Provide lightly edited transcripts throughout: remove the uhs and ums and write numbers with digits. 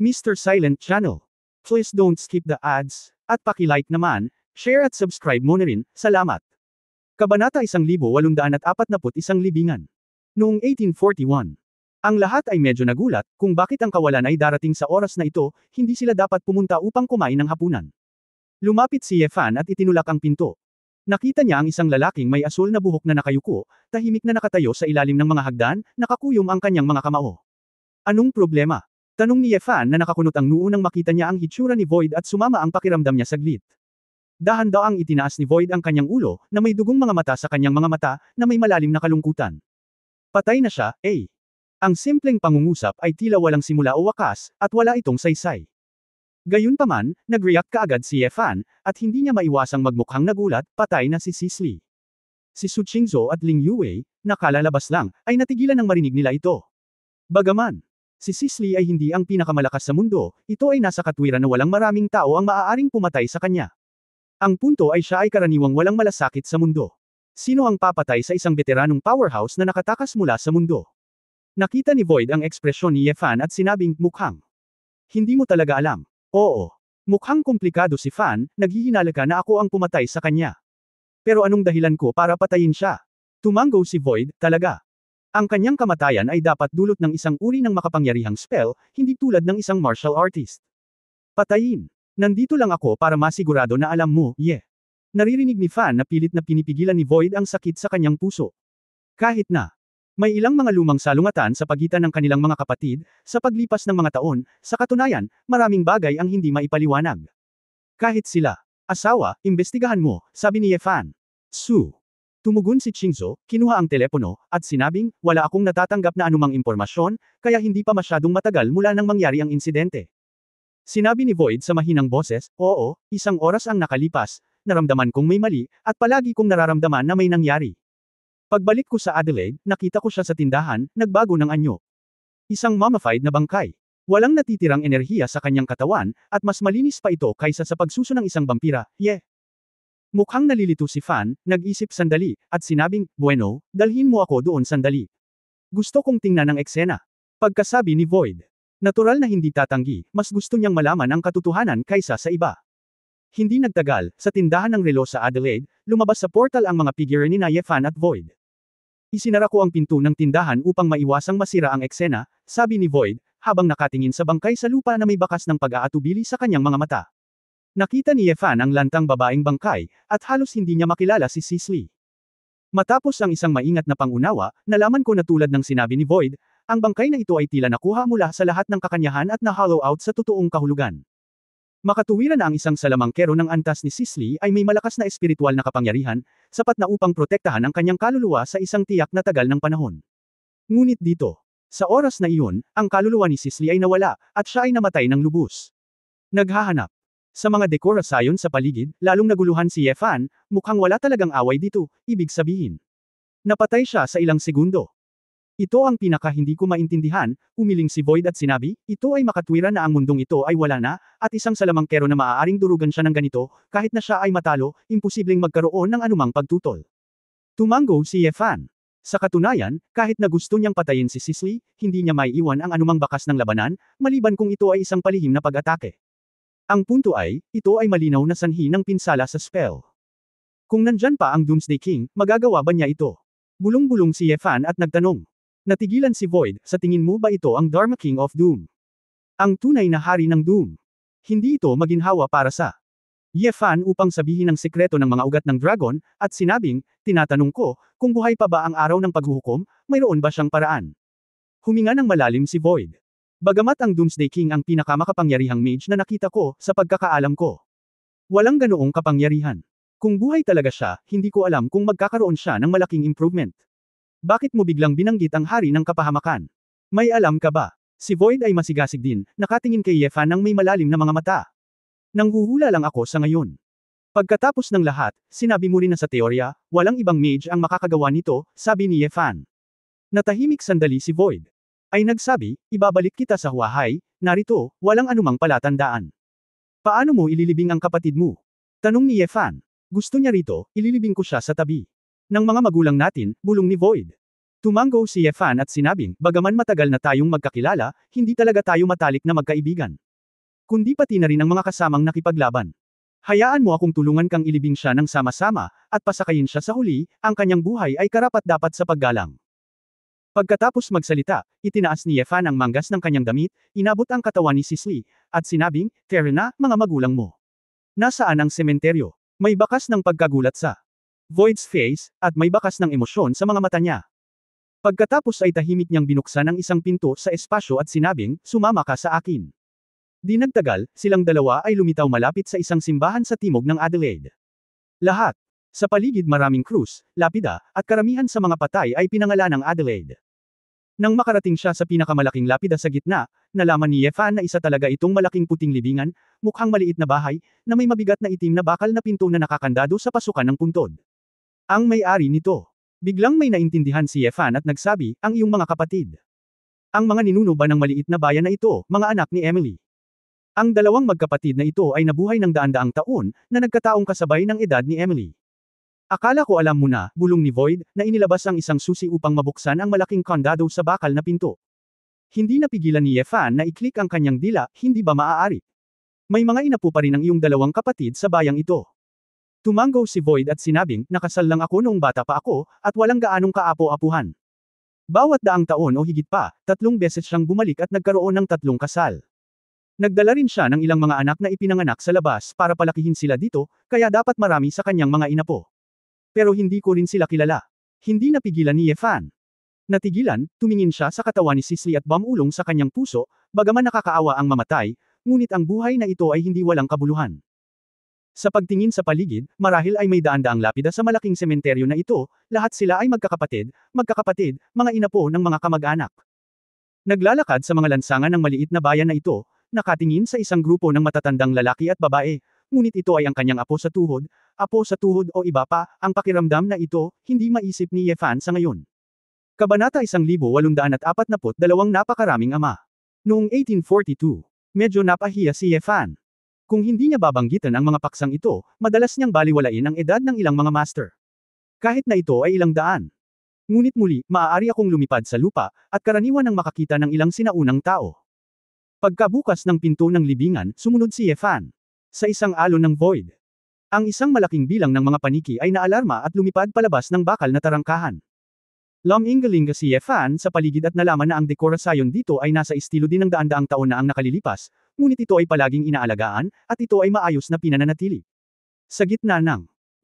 Mr. Silent Channel. Please don't skip the ads, at paki-like naman, share at subscribe mo na rin, salamat. Kabanata 1841 Libingan. Noong 1841. Ang lahat ay medyo nagulat, kung bakit ang kawalan ay darating sa oras na ito, hindi sila dapat pumunta upang kumain ng hapunan. Lumapit si Yefan at itinulak ang pinto. Nakita niya ang isang lalaking may asul na buhok na nakayuko, tahimik na nakatayo sa ilalim ng mga hagdan, nakakuyom ang kanyang mga kamao. Anong problema? Tanong ni Yefan na nakakunot ang noo nang makita niya ang hitsura ni Void at sumama ang pakiramdam niya saglit. Dahan-daang itinaas ni Void ang kanyang ulo, na may dugong mga mata sa kanyang mga mata, na may malalim na kalungkutan. Patay na siya, eh. Ang simpleng pangungusap ay tila walang simula o wakas, at wala itong saysay. Gayunpaman, nag-react kaagad si Yefan, at hindi niya maiwasang magmukhang nagulat, patay na si Sisley. Si Su Qingzhou at Ling Yue, nakalalabas lang, ay natigilan nang marinig nila ito. Bagaman, si Sisley ay hindi ang pinakamalakas sa mundo, ito ay nasa katwiran na walang maraming tao ang maaaring pumatay sa kanya. Ang punto ay siya ay karaniwang walang malasakit sa mundo. Sino ang papatay sa isang veteranong powerhouse na nakatakas mula sa mundo? Nakita ni Void ang ekspresyon ni Yefan at sinabing, mukhang. Hindi mo talaga alam. Oo. Mukhang komplikado si Fan, naghihinala ka na ako ang pumatay sa kanya. Pero anong dahilan ko para patayin siya? Tumanggo si Void, talaga. Ang kanyang kamatayan ay dapat dulot ng isang uri ng makapangyarihang spell, hindi tulad ng isang martial artist. Patayin. Nandito lang ako para masigurado na alam mo, Naririnig ni Fan na pilit na pinipigilan ni Void ang sakit sa kanyang puso. Kahit na. May ilang mga lumang salungatan sa pagitan ng kanilang mga kapatid, sa paglipas ng mga taon, sa katunayan, maraming bagay ang hindi maipaliwanag. Kahit sila. Asawa, imbestigahan mo, sabi ni Yefan. Su. Tumugon si Qingzhou, kinuha ang telepono, at sinabing, wala akong natatanggap na anumang impormasyon, kaya hindi pa masyadong matagal mula nang mangyari ang insidente. Sinabi ni Void sa mahinang boses, oo, isang oras ang nakalipas, naramdaman kong may mali, at palagi kong nararamdaman na may nangyari. Pagbalik ko sa Adelaide, nakita ko siya sa tindahan, nagbago ng anyo. Isang mummified na bangkay. Walang natitirang enerhiya sa kanyang katawan, at mas malinis pa ito kaysa sa pagsuso ng isang vampira, Mukhang nalilito si Fan, nag-isip sandali, at sinabing, bueno, dalhin mo ako doon sandali. Gusto kong tingnan ang eksena. Pagkasabi ni Void. Natural na hindi tatanggi, mas gusto niyang malaman ang katotohanan kaysa sa iba. Hindi nagtagal, sa tindahan ng relo sa Adelaide, lumabas sa portal ang mga figure ni Yefan at Void. Isinara ko ang pinto ng tindahan upang maiwasang masira ang eksena, sabi ni Void, habang nakatingin sa bangkay sa lupa na may bakas ng pag-aatubili sa kanyang mga mata. Nakita ni Yefan ang lantang babaeng bangkay, at halos hindi niya makilala si Sisley. Matapos ang isang maingat na pangunawa, nalaman ko na tulad ng sinabi ni Void, ang bangkay na ito ay tila nakuha mula sa lahat ng kakanyahan at na-hollow out sa totoong kahulugan. Makatuwiran na ang isang salamangkero ng antas ni Sisley ay may malakas na espiritual na kapangyarihan, sapat na upang protektahan ang kanyang kaluluwa sa isang tiyak na tagal ng panahon. Ngunit dito, sa oras na iyon, ang kaluluwa ni Sisley ay nawala, at siya ay namatay ng lubos. Naghahanap. Sa mga dekorasyon sa paligid, lalong naguluhan si Yefan, mukhang wala talagang away dito, ibig sabihin. Napatay siya sa ilang segundo. Ito ang pinaka hindi ko maintindihan, umiling si Void at sinabi, ito ay makatwiran na ang mundong ito ay wala na, at isang salamangkero na maaaring durugan siya ng ganito, kahit na siya ay matalo, imposibleng magkaroon ng anumang pagtutol. Tumanggo si Yefan. Sa katunayan, kahit na gusto niyang patayin si Sisley, hindi niya maiiwan ang anumang bakas ng labanan, maliban kung ito ay isang palihim na pag-atake. Ang punto ay, ito ay malinaw na sanhi ng pinsala sa spell. Kung nandyan pa ang Doomsday King, magagawa ba niya ito? Bulong-bulong si Yefan at nagtanong. Natigilan si Void, sa tingin mo ba ito ang Dharma King of Doom? Ang tunay na hari ng Doom. Hindi ito maginhawa para sa Yefan upang sabihin ang sekreto ng mga ugat ng dragon, at sinabing, tinatanong ko, kung buhay pa ba ang araw ng paghuhukom, mayroon ba siyang paraan? Huminga ng malalim si Void. Bagamat ang Doomsday King ang pinakamakapangyarihang mage na nakita ko, sa pagkakaalam ko. Walang ganoong kapangyarihan. Kung buhay talaga siya, hindi ko alam kung magkakaroon siya ng malaking improvement. Bakit mo biglang binanggit ang hari ng kapahamakan? May alam ka ba? Si Void ay masigasig din, nakatingin kay Yefan ng may malalim na mga mata. Nanghuhula lang ako sa ngayon. Pagkatapos ng lahat, sinabi mo rin na sa teorya, walang ibang mage ang makakagawa nito, sabi ni Yefan. Natahimik sandali si Void. Ay nagsabi, ibabalik kita sa Huahay, narito, walang anumang palatandaan. Paano mo ililibing ang kapatid mo? Tanong ni Yefan. Gusto niya rito, ililibing ko siya sa tabi ng mga magulang natin, bulong ni Void. Tumango si Yefan at sinabing, bagaman matagal na tayong magkakilala, hindi talaga tayo matalik na magkaibigan. Kundi pati na rin ang mga kasamang nakipaglaban. Hayaan mo akong tulungan kang ilibing siya ng sama-sama, at pasakayin siya sa huli, ang kanyang buhay ay karapat-dapat sa paggalang. Pagkatapos magsalita, itinaas ni Yefan ang manggas ng kanyang damit, inabot ang katawan ni Sisley, at sinabing, "Tara na, mga magulang mo. Nasaan ang sementeryo?" May bakas ng pagkagulat sa Void's face, at may bakas ng emosyon sa mga mata niya. Pagkatapos ay tahimik niyang binuksan ang isang pinto sa espasyo at sinabing, "Sumama ka sa akin." Di nagtagal, silang dalawa ay lumitaw malapit sa isang simbahan sa timog ng Adelaide. Lahat. Sa paligid maraming krus, lapida, at karamihan sa mga patay ay pinangalan ng Adelaide. Nang makarating siya sa pinakamalaking lapida sa gitna, nalaman ni Yefan na isa talaga itong malaking puting libingan, mukhang maliit na bahay, na may mabigat na itim na bakal na pinto na nakakandado sa pasukan ng puntod. Ang may-ari nito. Biglang may naintindihan si Yefan at nagsabi, "Ang iyong mga kapatid. Ang mga ninuno ba ng maliit na bayan na ito, mga anak ni Emily?" Ang dalawang magkapatid na ito ay nabuhay ng daan-daang taon, na nagkataong kasabay ng edad ni Emily. "Akala ko alam mo na," bulong ni Void, na inilabas ang isang susi upang mabuksan ang malaking kandado sa bakal na pinto. Hindi napigilan ni Yefan na i-click ang kanyang dila, "Hindi ba maaari? May mga inapo pa rin ang iyong dalawang kapatid sa bayang ito." Tumango si Void at sinabing, "Nakasal lang ako noong bata pa ako, at walang gaanong kaapo-apuhan. Bawat daang taon o higit pa, 3 beses siyang bumalik at nagkaroon ng 3 kasal. Nagdala rin siya ng ilang mga anak na ipinanganak sa labas para palakihin sila dito, kaya dapat marami sa kanyang mga inapo. Pero hindi ko rin sila kilala." Hindi napigilan ni Yefan. Natigilan, tumingin siya sa katawan ni Sisley at bumulong sa kanyang puso, bagaman nakakaawa ang mamatay, ngunit ang buhay na ito ay hindi walang kabuluhan. Sa pagtingin sa paligid, marahil ay may daan-daang lapida sa malaking sementeryo na ito, lahat sila ay magkakapatid, mga inapo ng mga kamag-anak. Naglalakad sa mga lansangan ng maliit na bayan na ito, nakatingin sa isang grupo ng matatandang lalaki at babae, ngunit ito ay ang kanyang apo sa tuhod o iba pa, ang pakiramdam na ito, hindi maisip ni Yefan sa ngayon. Kabanata 1842, napakaraming ama. Noong 1842, medyo napahiya si Yefan. Kung hindi niya babanggitan ang mga paksang ito, madalas niyang baliwalain ang edad ng ilang mga master. Kahit na ito ay ilang daan. Ngunit muli, maaari akong lumipad sa lupa, at karaniwan ang makakita ng ilang sinaunang tao. Pagkabukas ng pinto ng libingan, sumunod si Yefan. Sa isang alon ng Void. Ang isang malaking bilang ng mga paniki ay naalarma at lumipad palabas ng bakal na tarangkahan. Lumingalinga si Yefan sa paligid at nalaman na ang dekorasyon dito ay nasa estilo din ng daan-daang taon na ang nakalilipas, ngunit ito ay palaging inaalagaan, at ito ay maayos na pinananatili. Sa gitna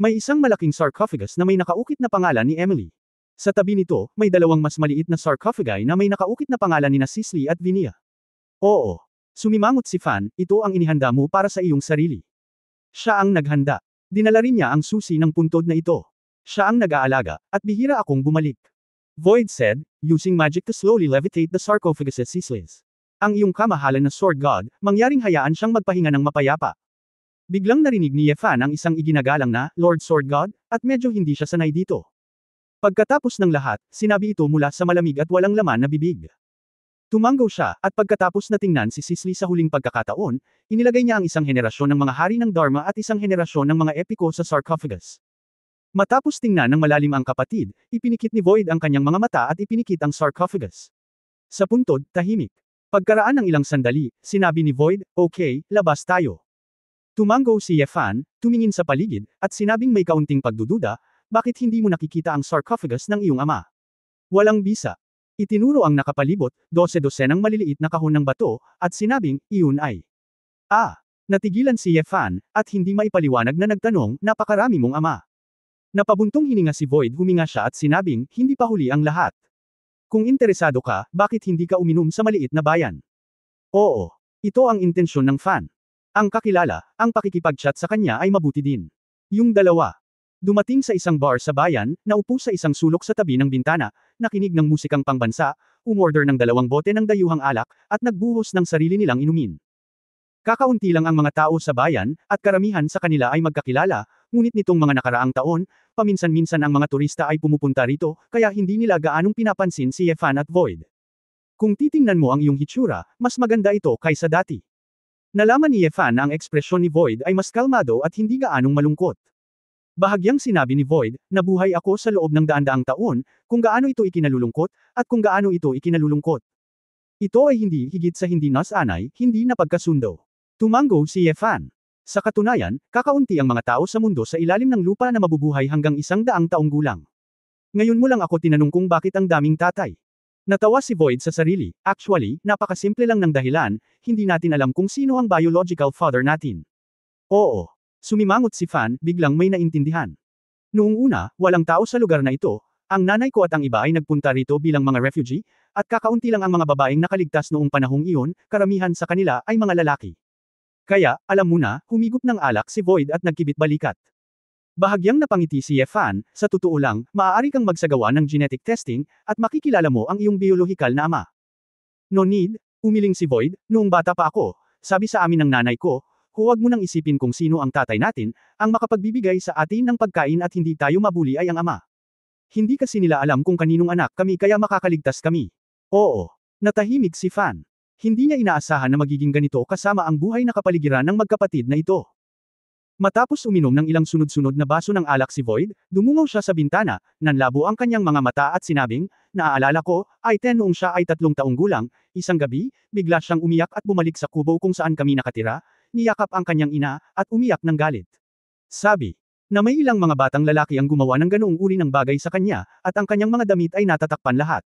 may isang malaking sarcophagus na may nakaukit na pangalan ni Emily. Sa tabi nito, may dalawang mas maliit na sarcophagi na may nakaukit na pangalan ni Sisley at Vinia. "Oo." Sumimangot si Fan, "Ito ang inihanda mo para sa iyong sarili." Siya ang naghanda. Dinala rin niya ang susi ng puntod na ito. Siya ang nag-aalaga, at bihira akong bumalik. Void said, using magic to slowly levitate the sarcophagus at Sisley's. "Ang iyong kamahalan na Sword God, mangyaring hayaan siyang magpahinga ng mapayapa." Biglang narinig ni Yefan ang isang iginagalang na, "Lord Sword God," at medyo hindi siya sanay dito. Pagkatapos ng lahat, sinabi ito mula sa malamig at walang laman na bibig. Tumango siya, at pagkatapos na tingnan si Sisley sa huling pagkakataon, inilagay niya ang isang henerasyon ng mga hari ng Dharma at isang henerasyon ng mga epiko sa sarcophagus. Matapos tingnan ng malalim ang kapatid, ipinikit ni Void ang kanyang mga mata at ipinikit ang sarcophagus. Sa puntod, tahimik. Pagkaraan ng ilang sandali, sinabi ni Void, "Okay, labas tayo." Tumango si Yefan, tumingin sa paligid, at sinabing may kaunting pagdududa, "Bakit hindi mo nakikita ang sarcophagus ng iyong ama?" Walang bisa. Itinuro ang nakapalibot, 12-dosenang maliliit na kahon ng bato, at sinabing, "Iyon ay." Natigilan si Yefan, at hindi maipaliwanag na nagtanong, "Napakarami mong ama." Napabuntong hininga si Void, huminga siya at sinabing, "Hindi pa huli ang lahat. Kung interesado ka, bakit hindi ka uminom sa maliit na bayan?" Oo. Ito ang intensyon ng Fan. Ang kakilala, ang pakikipag-chat sa kanya ay mabuti din. Yung dalawa. Dumating sa isang bar sa bayan, naupo sa isang sulok sa tabi ng bintana, nakinig ng musikang pangbansa, umorder ng 2 bote ng dayuhang alak, at nagbuhos ng sarili nilang inumin. Kakaunti lang ang mga tao sa bayan, at karamihan sa kanila ay magkakilala, ngunit nitong mga nakaraang taon, paminsan-minsan ang mga turista ay pumupunta rito, kaya hindi nila gaanong pinapansin si Yefan at Void. Kung titingnan mo ang iyong hitsura, mas maganda ito kaysa dati. Nalaman ni Yefan na ang ekspresyon ni Void ay mas kalmado at hindi gaanong malungkot. Bahagyang sinabi ni Void, nabuhay ako sa loob ng daan-daang taon, kung gaano ito ikinalulungkot, at kung gaano ito ikinalulungkot. Ito ay hindi higit sa hindi nasanay, hindi napagkasundo. Tumango si Yefan. Sa katunayan, kakaunti ang mga tao sa mundo sa ilalim ng lupa na mabubuhay hanggang 100 taong gulang. Ngayon mo lang ako tinanong kung bakit ang daming tatay. Natawa si Void sa sarili, actually, napakasimple lang ng dahilan, hindi natin alam kung sino ang biological father natin. Oo. Sumimangot si Fan, biglang may naintindihan. Noong una, walang tao sa lugar na ito, ang nanay ko at ang iba ay nagpunta rito bilang mga refugee, at kakaunti lang ang mga babaeng nakaligtas noong panahong iyon, karamihan sa kanila ay mga lalaki. Kaya, alam mo na, humigop ng alak si Void at nagkibit balikat. Bahagyang napangiti si Yefan, sa totoo lang, maaari kang magsagawa ng genetic testing, at makikilala mo ang iyong biolohikal na ama. No need, umiling si Void, noong bata pa ako, sabi sa amin ng nanay ko, huwag mo nang isipin kung sino ang tatay natin, ang makapagbibigay sa atin ng pagkain at hindi tayo mabuli ay ang ama. Hindi kasi nila alam kung kaninong anak kami kaya makakaligtas kami. Oo. Natahimik si Fan. Hindi niya inaasahan na magiging ganito kasama ang buhay na kapaligiran ng magkapatid na ito. Matapos uminom ng ilang sunod-sunod na baso ng alak si Void, dumungaw siya sa bintana, nanlabo ang kanyang mga mata at sinabing, naaalala ko, ay 10 noong siya ay 3 taong gulang, isang gabi, bigla siyang umiyak at bumalik sa kubo kung saan kami nakatira, niyakap ang kanyang ina, at umiyak ng galit. Sabi, na may ilang mga batang lalaki ang gumawa ng ganoong uri ng bagay sa kanya, at ang kanyang mga damit ay natatakpan lahat.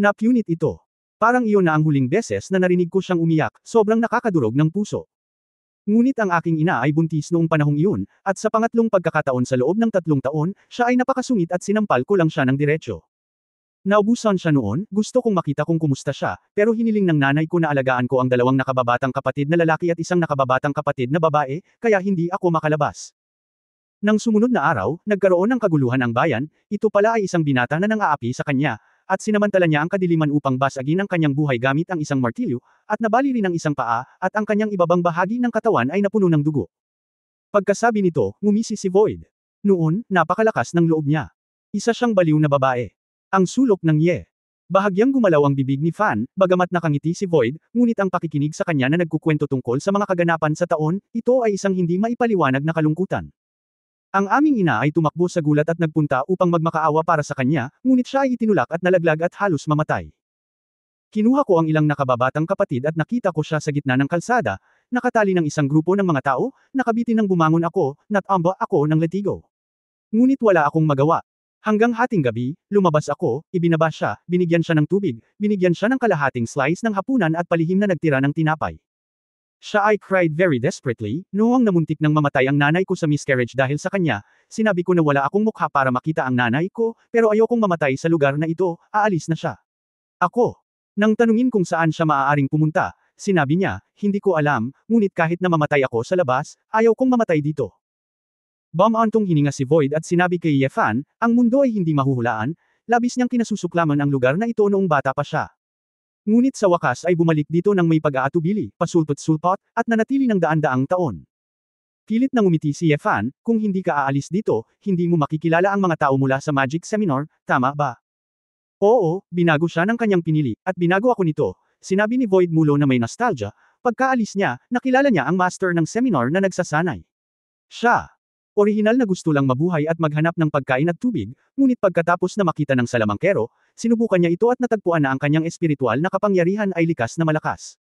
Napunit ito. Parang iyon na ang huling beses na narinig ko siyang umiyak, sobrang nakakadurog ng puso. Ngunit ang aking ina ay buntis noong panahong iyon, at sa pangatlong pagkakataon sa loob ng 3 taon, siya ay napakasungit at sinampal ko lang siya ng diretsyo. Naubusan siya noon, gusto kong makita kung kumusta siya, pero hiniling ng nanay ko na alagaan ko ang 2 nakababatang kapatid na lalaki at 1 nakababatang kapatid na babae, kaya hindi ako makalabas. Nang sumunod na araw, nagkaroon ng kaguluhan ang bayan, ito pala ay isang binata na nang-aapi sa kanya, at sinamantala niya ang kadiliman upang basagin ang kanyang buhay gamit ang isang martilyo, at nabali rin ang isang paa, at ang kanyang ibabang bahagi ng katawan ay napuno ng dugo. Pagkasabi nito, ngumisi si Void. Noon, napakalakas ng loob niya. Isa siyang baliw na babae. Ang sulok ng Ye. Bahagyang gumalaw ang bibig ni Fan, bagamat nakangiti si Void, ngunit ang pakikinig sa kanya na nagkukwento tungkol sa mga kaganapan sa taon, ito ay isang hindi maipaliwanag na kalungkutan. Ang aming ina ay tumakbo sa gulat at nagpunta upang magmakaawa para sa kanya, ngunit siya ay itinulak at nalaglag at halos mamatay. Kinuha ko ang ilang nakababatang kapatid at nakita ko siya sa gitna ng kalsada, nakatali ng isang grupo ng mga tao, nakabitin ng bumangon ako, natamba ako ng letigo. Ngunit wala akong magawa. Hanggang hating gabi, lumabas ako, ibinaba siya, binigyan siya ng tubig, binigyan siya ng kalahating slice ng hapunan at palihim na nagtira ng tinapay. Siya ay cried very desperately, noong namuntik nang mamatay ang nanay ko sa miscarriage dahil sa kanya, sinabi ko na wala akong mukha para makita ang nanay ko, pero ayokong mamatay sa lugar na ito, aalis na siya. Ako. Nang tanungin kung saan siya maaaring pumunta, sinabi niya, hindi ko alam, ngunit kahit na mamatay ako sa labas, ayaw kong mamatay dito. Bumantong hininga si Void at sinabi kay Yefan, ang mundo ay hindi mahuhulaan, labis niyang kinasusuklaman ang lugar na ito noong bata pa siya. Ngunit sa wakas ay bumalik dito ng may pag-aatubili, pasulpot-sulpot, at nanatili ng daan-daang taon. Pilit nang umiti si Yefan, kung hindi ka aalis dito, hindi mo makikilala ang mga tao mula sa Magic Seminar, tama ba? Oo, binago siya ng kanyang pinili, at binago ako nito, sinabi ni Void Mulo na may nostalgia, pagkaalis niya, nakilala niya ang master ng seminar na nagsasanay. Siya. Orihinal na gusto lang mabuhay at maghanap ng pagkain at tubig, ngunit pagkatapos na makita ng salamangkero, sinubukan niya ito at natagpuan na ang kanyang espiritual na kapangyarihan ay likas na malakas.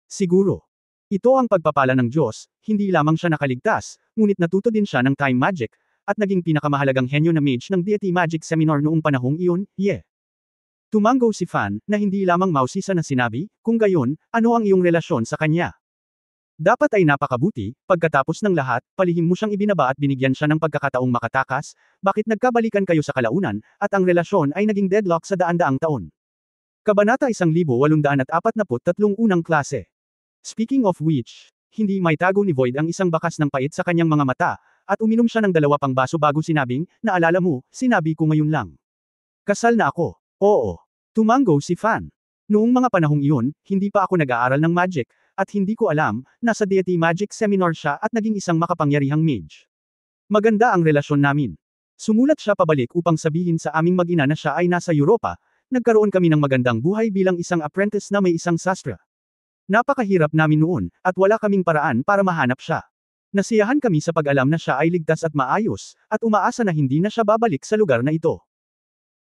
Siguro. Ito ang pagpapala ng Diyos, hindi lamang siya nakaligtas, ngunit natuto din siya ng time magic, at naging pinakamahalagang henyo na mage ng Deity Magic Seminar noong panahong iyon, Ye. Tumango si Fan, na hindi lamang mausisa na sinabi, kung gayon, ano ang iyong relasyon sa kanya? Dapat ay napakabuti, pagkatapos ng lahat, palihim mo siyang ibinaba at binigyan siya ng pagkakataong makatakas, bakit nagkabalikan kayo sa kalaunan, at ang relasyon ay naging deadlock sa daan-daang taon. Kabanata 1843 unang klase. Speaking of which, hindi may tago ni Void ang isang bakas ng pait sa kanyang mga mata, at uminom siya ng 2 pang baso bago sinabing, naalala mo, sinabi ko ngayon lang. Kasal na ako. Oo. Tumango si Fan. Noong mga panahong iyon, hindi pa ako nag-aaral ng magic, at hindi ko alam, nasa Deity Magic Seminar siya at naging isang makapangyarihang mage. Maganda ang relasyon namin. Sumulat siya pabalik upang sabihin sa aming mag-ina na siya ay nasa Europa, nagkaroon kami ng magandang buhay bilang isang apprentice na may isang sastra. Napakahirap namin noon, at wala kaming paraan para mahanap siya. Nasiyahan kami sa pag-alam na siya ay ligtas at maayos, at umaasa na hindi na siya babalik sa lugar na ito.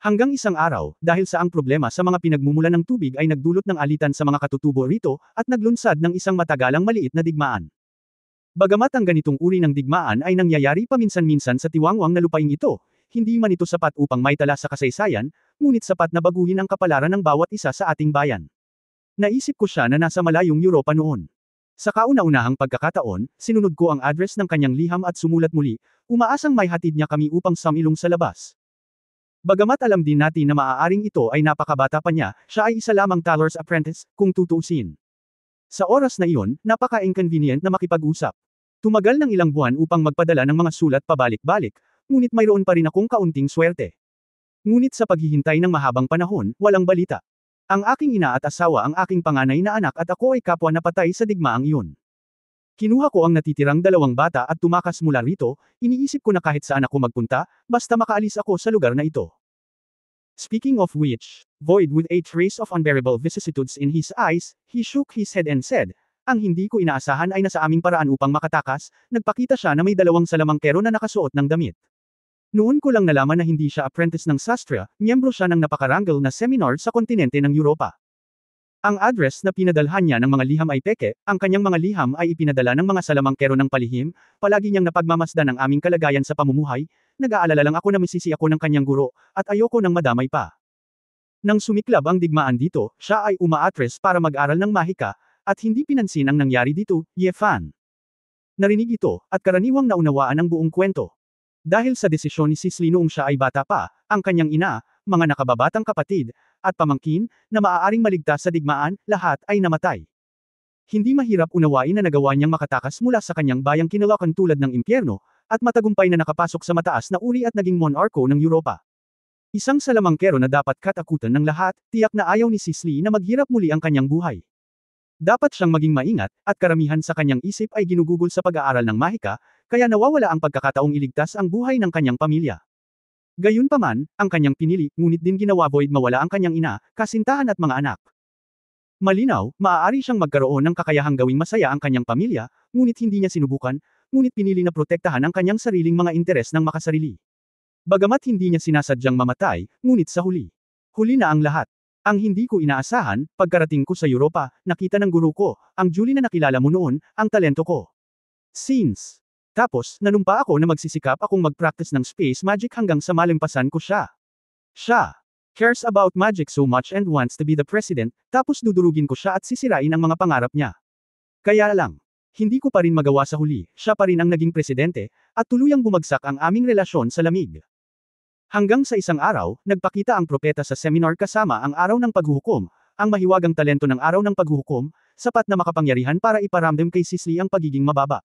Hanggang isang araw, dahil sa ang problema sa mga pinagmumulan ng tubig ay nagdulot ng alitan sa mga katutubo rito, at naglunsad ng isang matagalang maliit na digmaan. Bagamat ang ganitong uri ng digmaan ay nangyayari paminsan-minsan sa tiwangwang na lupaing ito, hindi man ito sapat upang maitala sa kasaysayan, ngunit sapat na baguhin ang kapalaran ng bawat isa sa ating bayan. Naisip ko siya na nasa malayong Europa noon. Sa kauna-unahang pagkakataon, sinunod ko ang address ng kanyang liham at sumulat muli, umaasang may hatid niya kami upang sumilong sa labas. Bagamat alam din natin na maaaring ito ay napakabata pa niya, siya ay isa lamang tailor's apprentice, kung tutuusin. Sa oras na iyon, napaka-inconvenient na makipag-usap. Tumagal ng ilang buwan upang magpadala ng mga sulat pabalik-balik, ngunit mayroon pa rin akong kaunting swerte. Ngunit sa paghihintay ng mahabang panahon, walang balita. Ang aking ina at asawa ang aking panganay na anak at ako ay kapwa na patay sa digmaang iyon. Kinuha ko ang natitirang 2 bata at tumakas mula rito, iniisip ko na kahit saan ako magpunta, basta makaalis ako sa lugar na ito. Speaking of which, Void with a trace of unbearable vicissitudes in his eyes, he shook his head and said, ang hindi ko inaasahan ay nasa aming paraan upang makatakas, nagpakita siya na may 2 salamangkero na nakasuot ng damit. Noon ko lang nalaman na hindi siya apprentice ng sastra, miyembro siya ng napakarangal na seminar sa kontinente ng Europa. Ang address na pinadalhan niya ng mga liham ay peke, ang kanyang mga liham ay ipinadala ng mga salamangkero ng palihim, palagi niyang napagmamasdan ang aming kalagayan sa pamumuhay, nag-aalala lang ako na misisi ako ng kanyang guro, at ayoko nang madamay pa. Nang sumiklab ang digmaan dito, siya ay umaatres para mag-aral ng mahika, at hindi pinansin ang nangyari dito, Ye Fan. Narinig ito, at karaniwang naunawaan ang buong kwento. Dahil sa desisyon ni Sisley noong siya ay bata pa, ang kanyang ina, mga nakababatang kapatid, at pamangkin, na maaaring maligtas sa digmaan, lahat ay namatay. Hindi mahirap unawain na nagawa niyang makatakas mula sa kanyang bayang kinalakan tulad ng impyerno, at matagumpay na nakapasok sa mataas na uri at naging monarko ng Europa. Isang salamangkero na dapat katakutan ng lahat, tiyak na ayaw ni Sisley na maghirap muli ang kanyang buhay. Dapat siyang maging maingat, at karamihan sa kanyang isip ay ginugugol sa pag-aaral ng mahika, kaya nawawala ang pagkakataong iligtas ang buhay ng kanyang pamilya. Gayunpaman, ang kanyang pinili, ngunit din ginawa Void mawala ang kanyang ina, kasintahan at mga anak. Malinaw, maaari siyang magkaroon ng kakayahang gawing masaya ang kanyang pamilya, ngunit hindi niya sinubukan, ngunit pinili na protektahan ang kanyang sariling mga interes ng makasarili. Bagamat hindi niya sinasadyang mamatay, ngunit sa huli na ang lahat. Ang hindi ko inaasahan, pagkarating ko sa Europa, nakita ng guro ko, ang Julie na nakilala mo noon, ang talento ko. Tapos, nanumpa ako na magsisikap akong mag-practice ng space magic hanggang sa malimpasan ko siya. Siya cares about magic so much and wants to be the president, tapos dudurugin ko siya at sisirain ang mga pangarap niya. Kaya lang, hindi ko pa rin magawa sa huli, siya pa rin ang naging presidente, at tuluyang bumagsak ang aming relasyon sa lamig. Hanggang sa isang araw, nagpakita ang propeta sa seminar kasama ang araw ng paghuhukom, ang mahiwagang talento ng araw ng paghuhukom, sapat na makapangyarihan para iparamdam kay Sisley ang pagiging mababa.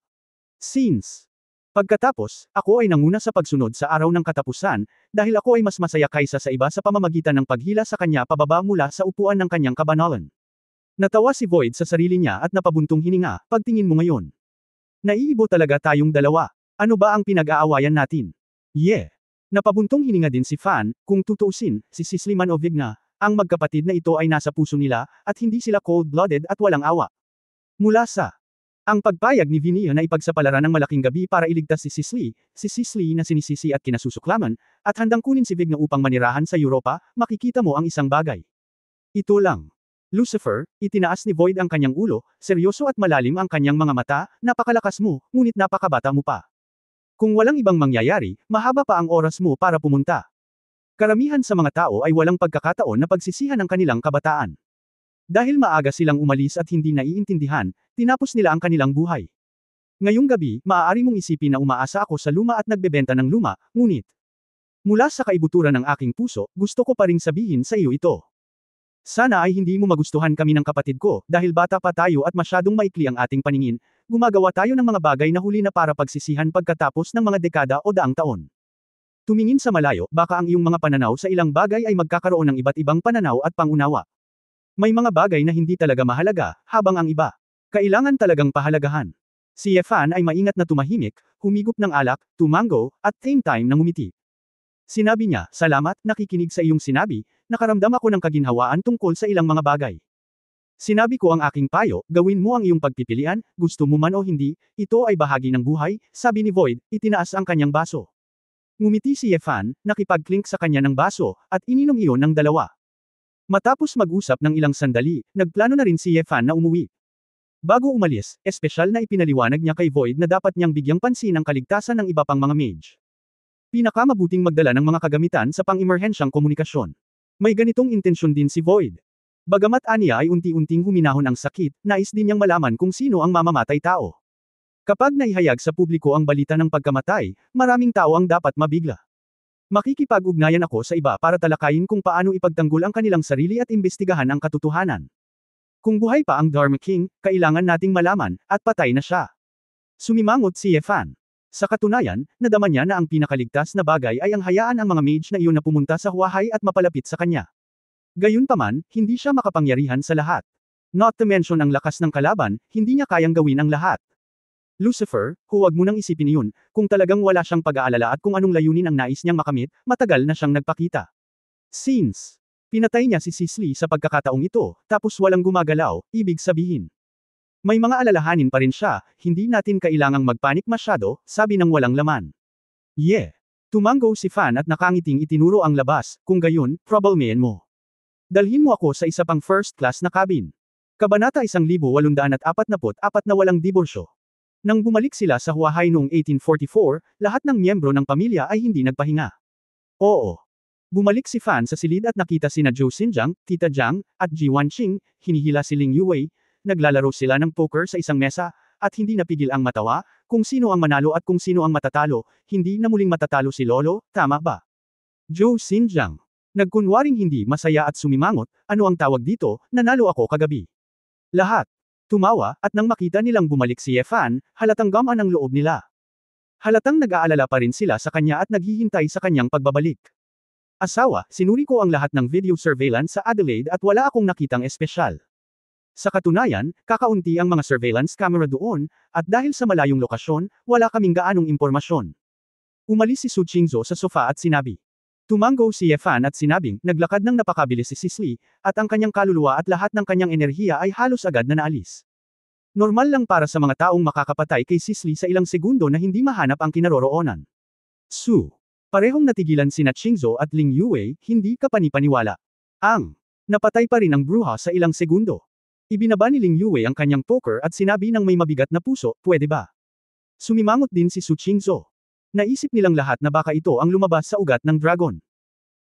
Pagkatapos, ako ay nanguna sa pagsunod sa araw ng katapusan, dahil ako ay mas masaya kaysa sa iba sa pamamagitan ng paghila sa kanya pababa mula sa upuan ng kanyang kabanalan. Natawa si Void sa sarili niya at napabuntong hininga, pagtingin mo ngayon. Naiibo talaga tayong dalawa. Ano ba ang pinag-aawayan natin? Napabuntong hininga din si Fan, kung tutuusin, si Sisley Manovigna, ang magkapatid na ito ay nasa puso nila, at hindi sila cold-blooded at walang awa. Mula sa ang pagpayag ni Vinny na ipagsapalaran ng malaking gabi para iligtas si Sisley na sinisisi at kinasusuklaman, at handang kunin si Vigna upang manirahan sa Europa, makikita mo ang isang bagay. Ito lang. Lucifer, itinaas ni Void ang kanyang ulo, seryoso at malalim ang kanyang mga mata, napakalakas mo, ngunit napakabata mo pa. Kung walang ibang mangyayari, mahaba pa ang oras mo para pumunta. Karamihan sa mga tao ay walang pagkakataon na pagsisihan ang kanilang kabataan. Dahil maaga silang umalis at hindi naiintindihan, tinapos nila ang kanilang buhay. Ngayong gabi, maaari mong isipin na umaasa ako sa luma at nagbebenta ng luma, ngunit mula sa kaibuturan ng aking puso, gusto ko pa ring sabihin sa iyo ito. Sana ay hindi mo magustuhan kami ng kapatid ko, dahil bata pa tayo at masyadong maikli ang ating paningin, gumagawa tayo ng mga bagay na huli na para pagsisihan pagkatapos ng mga dekada o daang taon. Tumingin sa malayo, baka ang iyong mga pananaw sa ilang bagay ay magkakaroon ng iba't ibang pananaw at pangunawa. May mga bagay na hindi talaga mahalaga, habang ang iba, kailangan talagang pahalagahan. Si Fan ay maingat na tumahimik, humigop ng alak, tumango, at same time na ngumiti. Sinabi niya, salamat, nakikinig sa iyong sinabi, nakaramdam ako ng kaginhawaan tungkol sa ilang mga bagay. Sinabi ko ang aking payo, gawin mo ang iyong pagpipilian, gusto mo man o hindi, ito ay bahagi ng buhay, sabi ni Void, itinaas ang kanyang baso. Ngumiti si Yefan, nakipag-clink sa kanya ng baso, at ininom iyon ng dalawa. Matapos mag-usap ng ilang sandali, nagplano na rin si Yefan na umuwi. Bago umalis, espesyal na ipinaliwanag niya kay Void na dapat niyang bigyang pansin ang kaligtasan ng iba pang mga mage. Pinakamabuting magdala ng mga kagamitan sa pang-emerhensyang komunikasyon. May ganitong intensyon din si Void. Bagamat aniya ay unti-unting huminahon ang sakit, nais din niyang malaman kung sino ang mamamatay tao. Kapag naihayag sa publiko ang balita ng pagkamatay, maraming tao ang dapat mabigla. Makikipag-ugnayan ako sa iba para talakayin kung paano ipagtanggol ang kanilang sarili at imbestigahan ang katotohanan. Kung buhay pa ang Dharma King, kailangan nating malaman, at patay na siya. Sumimangot si Yefan. Sa katunayan, nadama niya na ang pinakaligtas na bagay ay ang hayaan ang mga mage na iyon na pumunta sa Huahay at mapalapit sa kanya. Gayunpaman, hindi siya makapangyarihan sa lahat. Not to mention ang lakas ng kalaban, hindi niya kayang gawin ang lahat. Lucifer, huwag mo nang isipin iyon, kung talagang wala siyang pag-aalala at kung anong layunin ang nais niyang makamit, matagal na siyang nagpakita. Since pinatay niya si Sisley sa pagkakataong ito, tapos walang gumagalaw, ibig sabihin. May mga alalahanin pa rin siya, hindi natin kailangang magpanik masyado, sabi ng walang laman. Yeah. Tumango si Fan at nakangiting itinuro ang labas, kung gayon, problemahin mo. Dalhin mo ako sa isa pang first class na cabin. Kabanata 1844 na walang diborsyo. Nang bumalik sila sa Huahay noong 1844, lahat ng miyembro ng pamilya ay hindi nagpahinga. Oo. Bumalik si Fan sa silid at nakita sina Zhou Xinjiang, Tita Jiang, at Ji Wanqing, hinihila si Ling Yuwei, naglalaro sila ng poker sa isang mesa, at hindi napigil ang matawa, kung sino ang manalo at kung sino ang matatalo, hindi na muling matatalo si Lolo, tama ba? Zhou Xinjiang. Nagkunwaring hindi masaya at sumimangot, ano ang tawag dito, nanalo ako kagabi. Lahat. Tumawa, at nang makita nilang bumalik si Yefan, halatang gamaan ang loob nila. Halatang nag-aalala pa rin sila sa kanya at naghihintay sa kanyang pagbabalik. Asawa, sinuri ko ang lahat ng video surveillance sa Adelaide at wala akong nakitang espesyal. Sa katunayan, kakaunti ang mga surveillance camera doon, at dahil sa malayong lokasyon, wala kaming gaanong impormasyon. Umalis si Su Qingzhou sa sofa at sinabi. Tumango si Yefan at sinabing, naglakad ng napakabilis si Sisley, at ang kanyang kaluluwa at lahat ng kanyang enerhiya ay halos agad na naalis. Normal lang para sa mga taong makakapatay kay Sisley sa ilang segundo na hindi mahanap ang kinaroroonan. Su. Parehong natigilan sina Qingzhou at Ling Yuwei, hindi ka panipaniwala. Ang napatay pa rin ang bruha sa ilang segundo. Ibinaba ni Ling Yuwei ang kanyang poker at sinabi ng may mabigat na puso, pwede ba? Sumimangot din si Su Qingzhou. Naisip nilang lahat na baka ito ang lumabas sa ugat ng dragon.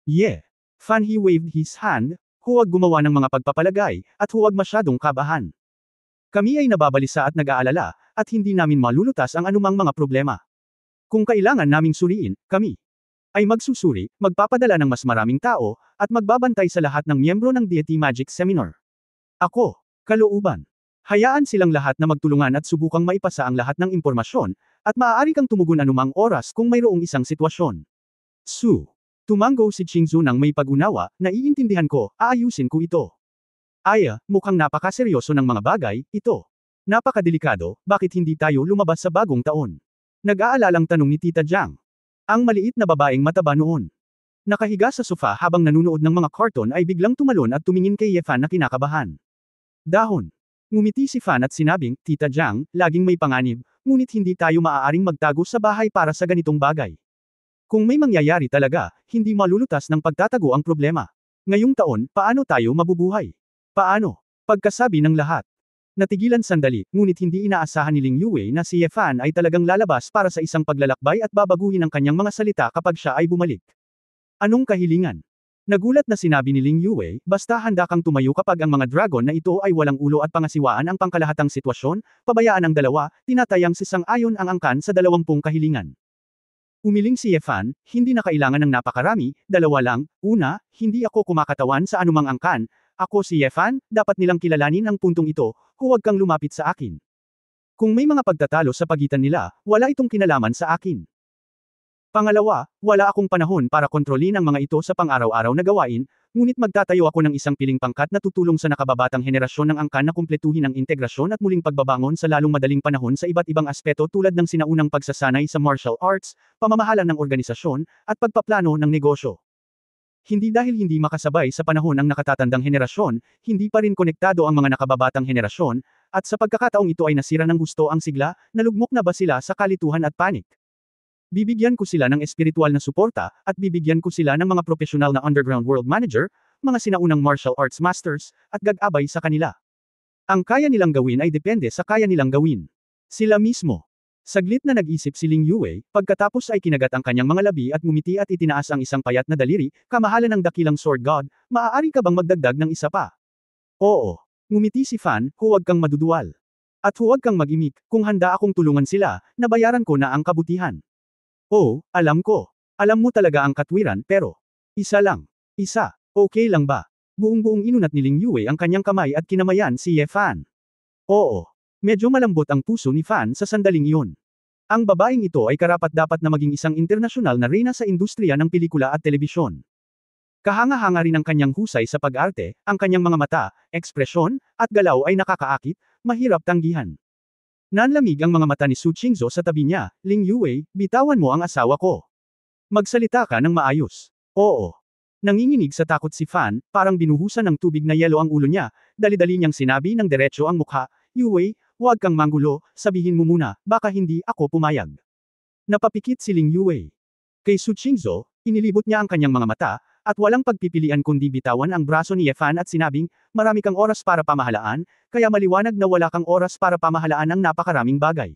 Yeah. Fan he waved his hand, huwag gumawa ng mga pagpapalagay, at huwag masyadong kabahan. Kami ay nababalisa at nag-aalala, at hindi namin malulutas ang anumang mga problema. Kung kailangan naming suriin, kami ay magsusuri, magpapadala ng mas maraming tao, at magbabantay sa lahat ng miyembro ng Deity Magic Seminar. Ako, kalooban. Hayaan silang lahat na magtulungan at subukang maipasa ang lahat ng impormasyon, at maaari kang tumugon anumang oras kung mayroong isang sitwasyon. Su. Tumango si Qingzhou nang may pag-unawa, naiintindihan ko, aayusin ko ito. Aya, mukhang napakaseryoso ng mga bagay, ito. Napakadelikado, bakit hindi tayo lumabas sa bagong taon? Nag-aalalang tanong ni Tita Jiang. Ang maliit na babaeng mataba noon. Nakahiga sa sofa habang nanunood ng mga karton ay biglang tumalon at tumingin kay Yefan na kinakabahan. Dahon. Ngumiti si Fan at sinabing, Tita Jiang, laging may panganib, ngunit hindi tayo maaaring magtago sa bahay para sa ganitong bagay. Kung may mangyayari talaga, hindi malulutas ng pagtatago ang problema. Ngayong taon, paano tayo mabubuhay? Paano? Pagkasabi ng lahat. Natigilan sandali, ngunit hindi inaasahan ni Ling Yuwei na si Yefan ay talagang lalabas para sa isang paglalakbay at babaguhin ang kanyang mga salita kapag siya ay bumalik. Anong kahilingan? Nagulat na sinabi ni Ling Yuwei, basta handa kang tumayo kapag ang mga dragon na ito ay walang ulo at pangasiwaan ang pangkalahatang sitwasyon, pabayaan ang dalawa, tinatayang sisang-ayon ang angkan sa 20 kahilingan. Umiling si Yefan, hindi na kailangan ng napakarami, dalawa lang, una, hindi ako kumakatawan sa anumang angkan, ako si Yefan, dapat nilang kilalanin ang puntong ito, huwag kang lumapit sa akin. Kung may mga pagtatalo sa pagitan nila, wala itong kinalaman sa akin. Pangalawa, wala akong panahon para kontrolin ang mga ito sa pang-araw-araw na gawain, ngunit magtatayo ako ng isang piling pangkat na tutulong sa nakababatang henerasyon ng angkan na kumpletuhin ang integrasyon at muling pagbabangon sa lalong madaling panahon sa iba't ibang aspeto tulad ng sinaunang pagsasanay sa martial arts, pamamahala ng organisasyon, at pagpaplano ng negosyo. Hindi dahil hindi makasabay sa panahon ang nakatatandang henerasyon, hindi pa rin konektado ang mga nakababatang henerasyon, at sa pagkakataong ito ay nasira ng gusto ang sigla, nalugmok na ba sila sa kalituhan at panik? Bibigyan ko sila ng espiritual na suporta, at bibigyan ko sila ng mga profesional na underground world manager, mga sinaunang martial arts masters, at gagabay sa kanila. Ang kaya nilang gawin ay depende sa kaya nilang gawin. Sila mismo. Saglit na nag-isip si Ling Yue, pagkatapos ay kinagat ang kanyang mga labi at ngumiti at itinaas ang isang payat na daliri, kamahalan ng dakilang sword god, maaari ka bang magdagdag ng isa pa? Oo. Ngumiti si Fan, huwag kang maduduwal. At huwag kang mag-imik, kung handa akong tulungan sila, nabayaran ko na ang kabutihan. Oh, alam ko. Alam mo talaga ang katwiran pero, isa lang. Isa, okay lang ba? Buong-buong inunat ni Ling Yue ang kanyang kamay at kinamayan si Ye Fan. Oo. Medyo malambot ang puso ni Fan sa sandaling iyon. Ang babaeng ito ay karapat-dapat na maging isang internasyonal na reyna sa industriya ng pelikula at telebisyon. Kahanga-hanga rin ang kanyang husay sa pag-arte, ang kanyang mga mata, ekspresyon, at galaw ay nakakaakit, mahirap tanggihan. Nanlamig ang mga mata ni Su Qingzhou sa tabi niya, Ling Yue, bitawan mo ang asawa ko. Magsalita ka ng maayos. Oo. Nanginginig sa takot si Fan, parang binuhusan ng tubig na yelo ang ulo niya, dali-dali niyang sinabi ng diretso ang mukha, Yue, huwag kang manggulo, sabihin mo muna, baka hindi ako pumayag. Napapikit si Ling Yue. Kay Su Qingzhou, inilibot niya ang kanyang mga mata, at walang pagpipilian kundi bitawan ang braso ni Ye Fan at sinabing, marami kang oras para pamahalaan, kaya maliwanag na wala kang oras para pamahalaan ang napakaraming bagay.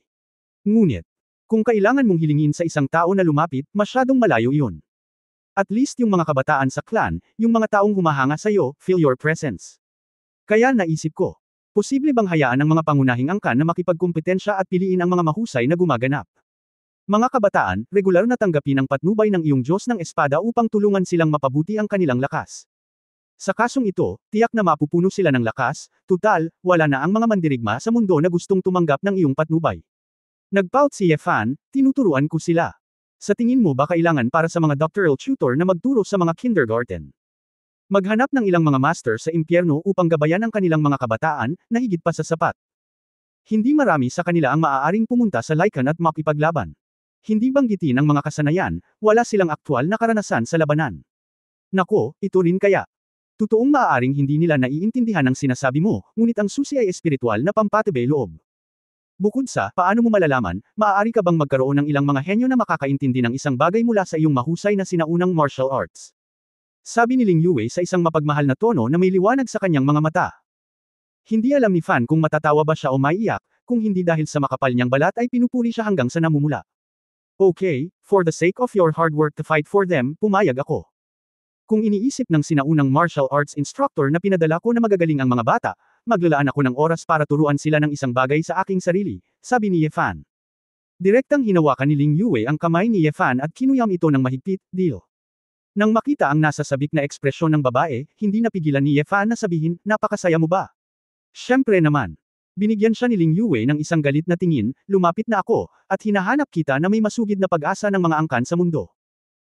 Ngunit, kung kailangan mong hilingin sa isang tao na lumapit, masyadong malayo iyon. At least yung mga kabataan sa clan, yung mga taong humahanga sa iyo, feel your presence. Kaya naisip ko, posible bang hayaan ang mga pangunahing angkan na makipagkumpetensya at piliin ang mga mahusay na gumaganap? Mga kabataan, regular na tanggapin ang patnubay ng iyong Diyos ng Espada upang tulungan silang mapabuti ang kanilang lakas. Sa kasong ito, tiyak na mapupuno sila ng lakas, tutal, wala na ang mga mandirigma sa mundo na gustong tumanggap ng iyong patnubay. Nagpout si Ye Fan, tinuturuan ko sila. Sa tingin mo ba kailangan para sa mga doctoral tutor na magturo sa mga kindergarten? Maghanap ng ilang mga master sa impyerno upang gabayan ang kanilang mga kabataan, na higit pa sa sapat. Hindi marami sa kanila ang maaaring pumunta sa Lycan at makipaglaban. Hindi banggitin ang mga kasanayan, wala silang aktwal na karanasan sa labanan. Nako, ito rin kaya. Totoong maaaring hindi nila naiintindihan ang sinasabi mo, ngunit ang susi ay espiritual na pampatibay loob. Bukod sa, paano mo malalaman, maaari ka bang magkaroon ng ilang mga henyo na makakaintindi ng isang bagay mula sa iyong mahusay na sinaunang martial arts? Sabi ni Ling Yue sa isang mapagmahal na tono na may liwanag sa kanyang mga mata. Hindi alam ni Fan kung matatawa ba siya o maiiyak, kung hindi dahil sa makapal niyang balat ay pinupuri siya hanggang sa namumula. Okay, for the sake of your hard work to fight for them, pumayag ako. Kung iniisip ng sinaunang martial arts instructor na pinadala ko na magagaling ang mga bata, maglalaan ako ng oras para turuan sila ng isang bagay sa aking sarili, sabi ni Ye Fan. Direktang hinawakan ni Ling Yue ang kamay ni Ye Fan at kinuyam ito ng mahigpit, deal. Nang makita ang nasa sabik na ekspresyon ng babae, hindi napigilan ni Ye Fan na sabihin, napakasaya mo ba? Siyempre naman. Binigyan siya ni Ling Yue ng isang galit na tingin, lumapit na ako, at hinahanap kita na may masugid na pag-asa ng mga angkan sa mundo.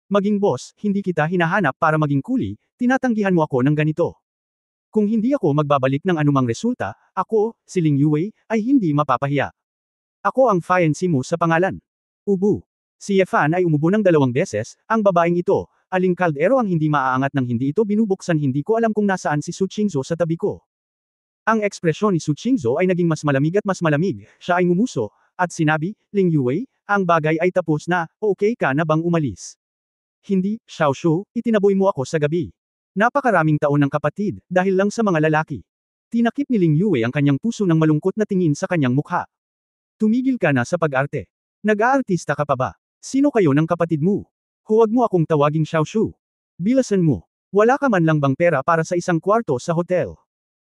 Maging boss, hindi kita hinahanap para maging kuli, tinatanggihan mo ako ng ganito. Kung hindi ako magbabalik ng anumang resulta, ako, si Ling Yue, ay hindi mapapahiya. Ako ang fiancé mo sa pangalan. Ubu. Si Ye Fan ay umubo ng 2 beses, ang babaeng ito, aling kaldero ang hindi maaangat ng hindi ito binubuksan, hindi ko alam kung nasaan si Su Qingzhou sa tabi ko. Ang ekspresyon ni Su Qingzhou ay naging mas malamig at mas malamig, siya ay ngumuso, at sinabi, Ling Yue, ang bagay ay tapos na, okay ka na bang umalis? Hindi, Xiaoshu, itinaboy mo ako sa gabi. Napakaraming taon ng kapatid, dahil lang sa mga lalaki. Tinakip ni Ling Yue ang kanyang puso ng malungkot na tingin sa kanyang mukha. Tumigil ka na sa pag-arte. Nag-aartista ka pa ba? Sino kayo ng kapatid mo? Huwag mo akong tawaging Xiaoshu. Bilasan mo. Wala ka man lang bang pera para sa isang kwarto sa hotel?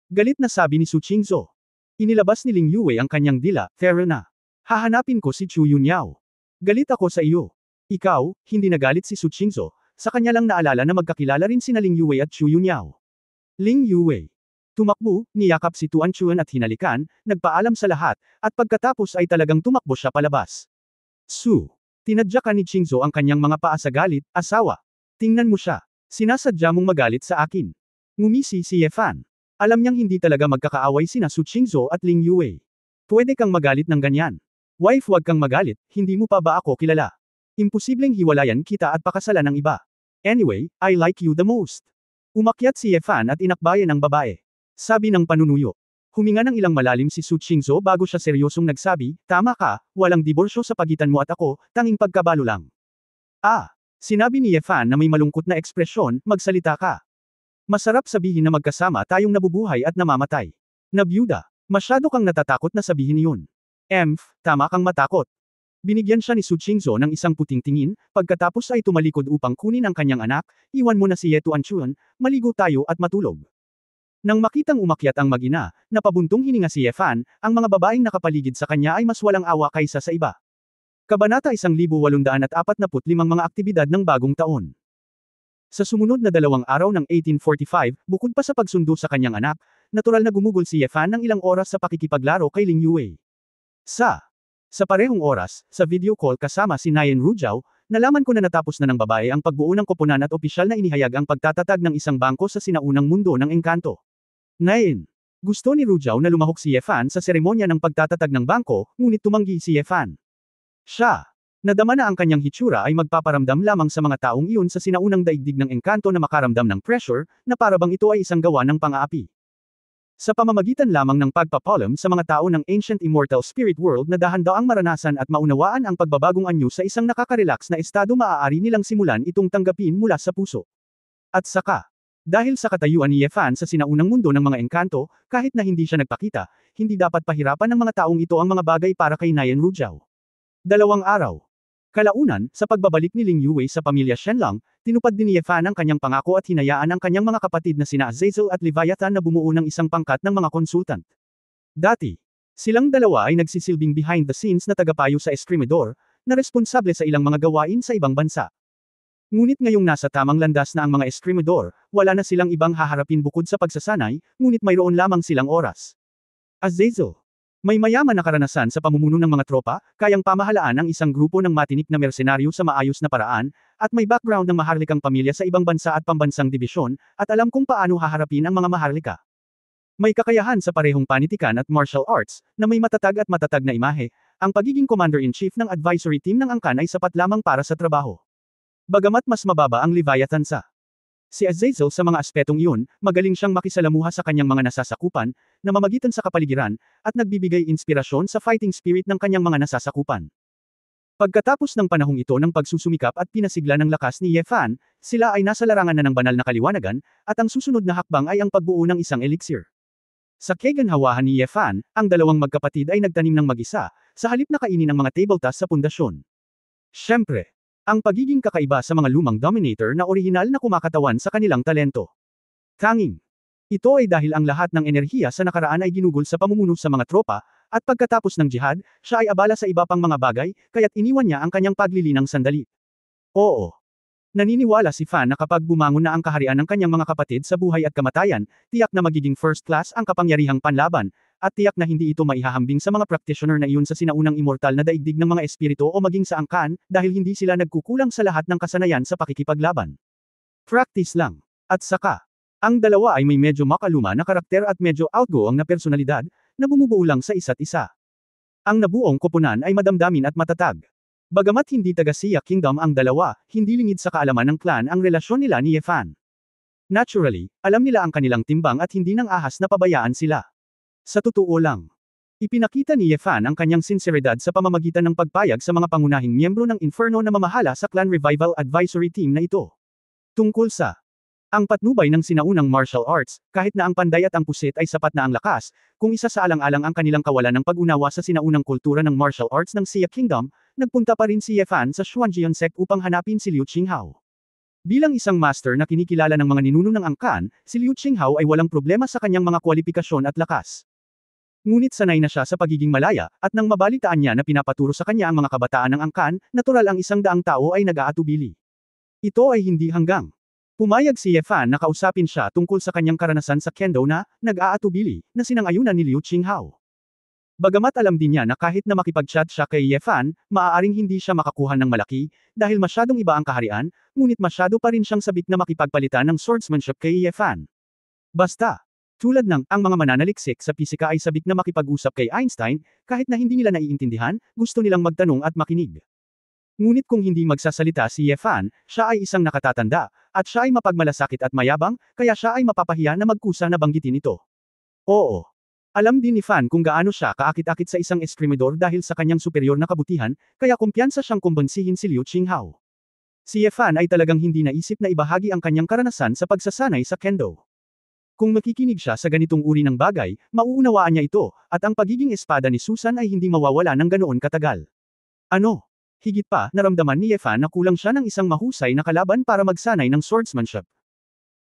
Galit na sabi ni Su Qingzhou. Inilabas ni Ling Yue ang kanyang dila, fair na. Hahanapin ko si Chu Yunyao. Galit ako sa iyo. Ikaw, hindi nagalit si Su Qingzhou, sa kanya lang naalala na magkakilala rin sina Ling Yue at Chu Yunyao. Ling Yue. Tumakbo, niyakap si Tuan Chuan at hinalikan, nagpaalam sa lahat, at pagkatapos ay talagang tumakbo siya palabas. Su. Tinadyakan ni Qingzhou ang kanyang mga paa sa galit, asawa. Tingnan mo siya. Sinasadya mong magalit sa akin. Ngumisi si Ye Fan. Alam niyang hindi talaga magkakaaway sina Su Qingzhou at Ling Yue. Pwede kang magalit ng ganyan. Wife, wag kang magalit, hindi mo pa ba ako kilala? Imposibleng hiwalayan kita at pakasalan ng iba. Anyway, I like you the most. Umakyat si Yefan at inakbayan ang babae. Sabi ng panunuyo. Huminga ng ilang malalim si Su Qingzhou bago siya seryosong nagsabi, tama ka, walang diborsyo sa pagitan mo at ako, tanging pagkabalo lang. Ah! Sinabi ni Yefan na may malungkot na ekspresyon, magsalita ka. Masarap sabihin na magkasama tayong nabubuhay at namamatay. Nabiyuda. Masyado kang natatakot na sabihin yun. Tama kang matakot. Binigyan siya ni Su Qingzhou ng isang puting tingin, pagkatapos ay tumalikod upang kunin ang kanyang anak, iwan mo na si Ye Tuanchun, maligo tayo at matulog. Nang makitang umakyat ang mag-ina, napabuntong hininga si Yefan, ang mga babaeng nakapaligid sa kanya ay mas walang awa kaysa sa iba. Kabanata 1845 mga aktibidad ng bagong taon. Sa sumunod na 2 araw ng 1845, bukod pa sa pagsundo sa kanyang anak, natural na gumugol si Yefan ng ilang oras sa pakikipaglaro kay Ling Yue. Sa parehong oras, sa video call kasama si Nayan Rujiao, nalaman ko na natapos na ng babae ang pagbuo ng koponan at opisyal na inihayag ang pagtatatag ng isang bangko sa sinaunang mundo ng engkanto. Nayan. Gusto ni Rujiao na lumahok si Yefan sa seremonya ng pagtatatag ng bangko, ngunit tumanggi si Yefan. Nadama na ang kanyang hitsura ay magpaparamdam lamang sa mga taong iyon sa sinaunang daigdig ng engkanto na makaramdam ng pressure, na parabang ito ay isang gawa ng pang-aapi. Sa pamamagitan lamang ng pagpapalam sa mga tao ng Ancient Immortal Spirit World na dahan-daang maranasan at maunawaan ang pagbabagong anyo sa isang nakaka-relax na estado, maaari nilang simulan itong tanggapin mula sa puso. At saka, dahil sa katayuan ni Yefan sa sinaunang mundo ng mga engkanto, kahit na hindi siya nagpakita, hindi dapat pahirapan ng mga taong ito ang mga bagay para kay Nayan Rujiao. 2 araw. Kalaunan, sa pagbabalik ni Ling Yue sa pamilya Shenlang, tinupad din ni Yefan ang kanyang pangako at hinayaan ang kanyang mga kapatid na sina Azazel at Leviathan na bumuo ng isang pangkat ng mga konsultant. Dati, silang dalawa ay nagsisilbing behind the scenes na tagapayo sa Escrimador, na responsable sa ilang mga gawain sa ibang bansa. Ngunit ngayong nasa tamang landas na ang mga Escrimador, wala na silang ibang haharapin bukod sa pagsasanay, ngunit mayroon lamang silang oras. Azazel. May mayaman na karanasan sa pamumuno ng mga tropa, kayang pamahalaan ang isang grupo ng matinik na mersenaryo sa maayos na paraan, at may background ng maharlikang pamilya sa ibang bansa at pambansang dibisyon, at alam kung paano haharapin ang mga maharlika. May kakayahan sa parehong panitikan at martial arts, na may matatag na imahe, ang pagiging commander-in-chief ng advisory team ng angkan ay sapat lamang para sa trabaho. Bagamat mas mababa ang Leviathan sa si Azazel sa mga aspetong iyon, magaling siyang makisalamuha sa kanyang mga nasasakupan, na mamagitan sa kapaligiran, at nagbibigay inspirasyon sa fighting spirit ng kanyang mga nasasakupan. Pagkatapos ng panahong ito ng pagsusumikap at pinasigla ng lakas ni Yefan, sila ay nasa larangan na ng banal na kaliwanagan, at ang susunod na hakbang ay ang pagbuo ng isang elixir. Sa kaganhawahan ni Yefan, ang dalawang magkapatid ay nagtanim ng mag-isa, sa halip na kainin ang mga tabletas sa pundasyon. Siyempre, ang pagiging kakaiba sa mga lumang dominator na orihinal na kumakatawan sa kanilang talento. Tanging. Ito ay dahil ang lahat ng enerhiya sa nakaraan ay ginugol sa pamumuno sa mga tropa, at pagkatapos ng jihad, siya ay abala sa iba pang mga bagay, kaya't iniwan niya ang kanyang paglilinang sandali. Oo. Naniniwala si Fan na kapag bumangon na ang kaharian ng kanyang mga kapatid sa buhay at kamatayan, tiyak na magiging first class ang kapangyarihang panlaban, at tiyak na hindi ito maihahambing sa mga practitioner na iyon sa sinaunang immortal na daigdig ng mga espiritu o maging sa angkan, dahil hindi sila nagkukulang sa lahat ng kasanayan sa pakikipaglaban. Practice lang. At saka, ang dalawa ay may medyo makaluma na karakter at medyo outgoing na personalidad, na bumubuo lang sa isa't isa. Ang nabuong koponan ay madamdamin at matatag. Bagamat hindi taga Siya Kingdom ang dalawa, hindi lingid sa kaalaman ng clan ang relasyon nila ni Yefan. Naturally, alam nila ang kanilang timbang at hindi nang ahas na pabayaan sila. Sa totoo lang, ipinakita ni Yefan ang kanyang sinseridad sa pamamagitan ng pagpayag sa mga pangunahing miyembro ng Inferno na mamahala sa Clan Revival Advisory Team na ito. Tungkol sa ang patnubay ng sinaunang martial arts, kahit na ang panday at ang pusit ay sapat na ang lakas, kung isa sa alang-alang ang kanilang kawalan ng pag-unawa sa sinaunang kultura ng martial arts ng Siya Kingdom, nagpunta pa rin si Yefan sa Xuanjian sect upang hanapin si Liu Qinghao. Bilang isang master na kinikilala ng mga ninuno ng angkan, si Liu Qinghao ay walang problema sa kanyang mga kwalifikasyon at lakas. Ngunit sanay na siya sa pagiging malaya, at nang mabalitaan niya na pinapaturo sa kanya ang mga kabataan ng angkan, natural ang 100 tao ay nag-aatubili. Ito ay hindi hanggang pumayag si Yefan na kausapin siya tungkol sa kanyang karanasan sa kendo na nag-aatubili, na sinang-ayunan ni Liu Qinghao. Bagamat alam din niya na kahit na makipag-chat siya kay Yefan, maaaring hindi siya makakuha ng malaki, dahil masyadong iba ang kaharian, ngunit masyado pa rin siyang sabik na makipagpalitan ng swordsmanship kay Yefan. Basta, tulad ng ang mga mananaliksik sa pisika ay sabik na makipag-usap kay Einstein, kahit na hindi nila naiintindihan, gusto nilang magtanong at makinig. Ngunit kung hindi magsasalita si Ye Fan, siya ay isang nakatatanda, at siya ay mapagmalasakit at mayabang, kaya siya ay mapapahiya na magkusa na banggitin ito. Oo. Alam din ni Fan kung gaano siya kaakit-akit sa isang eskrimidor dahil sa kanyang superior na kabutihan, kaya kumpiyansa siyang kumbonsihin si Liu Qinghao. Si Ye Fan ay talagang hindi naisip na ibahagi ang kanyang karanasan sa pagsasanay sa kendo. Kung makikinig siya sa ganitong uri ng bagay, mauunawaan niya ito, at ang pagiging espada ni Susan ay hindi mawawala ng ganoon katagal. Ano? Higit pa, naramdaman ni Ye Fan na kulang siya ng isang mahusay na kalaban para magsanay ng swordsmanship.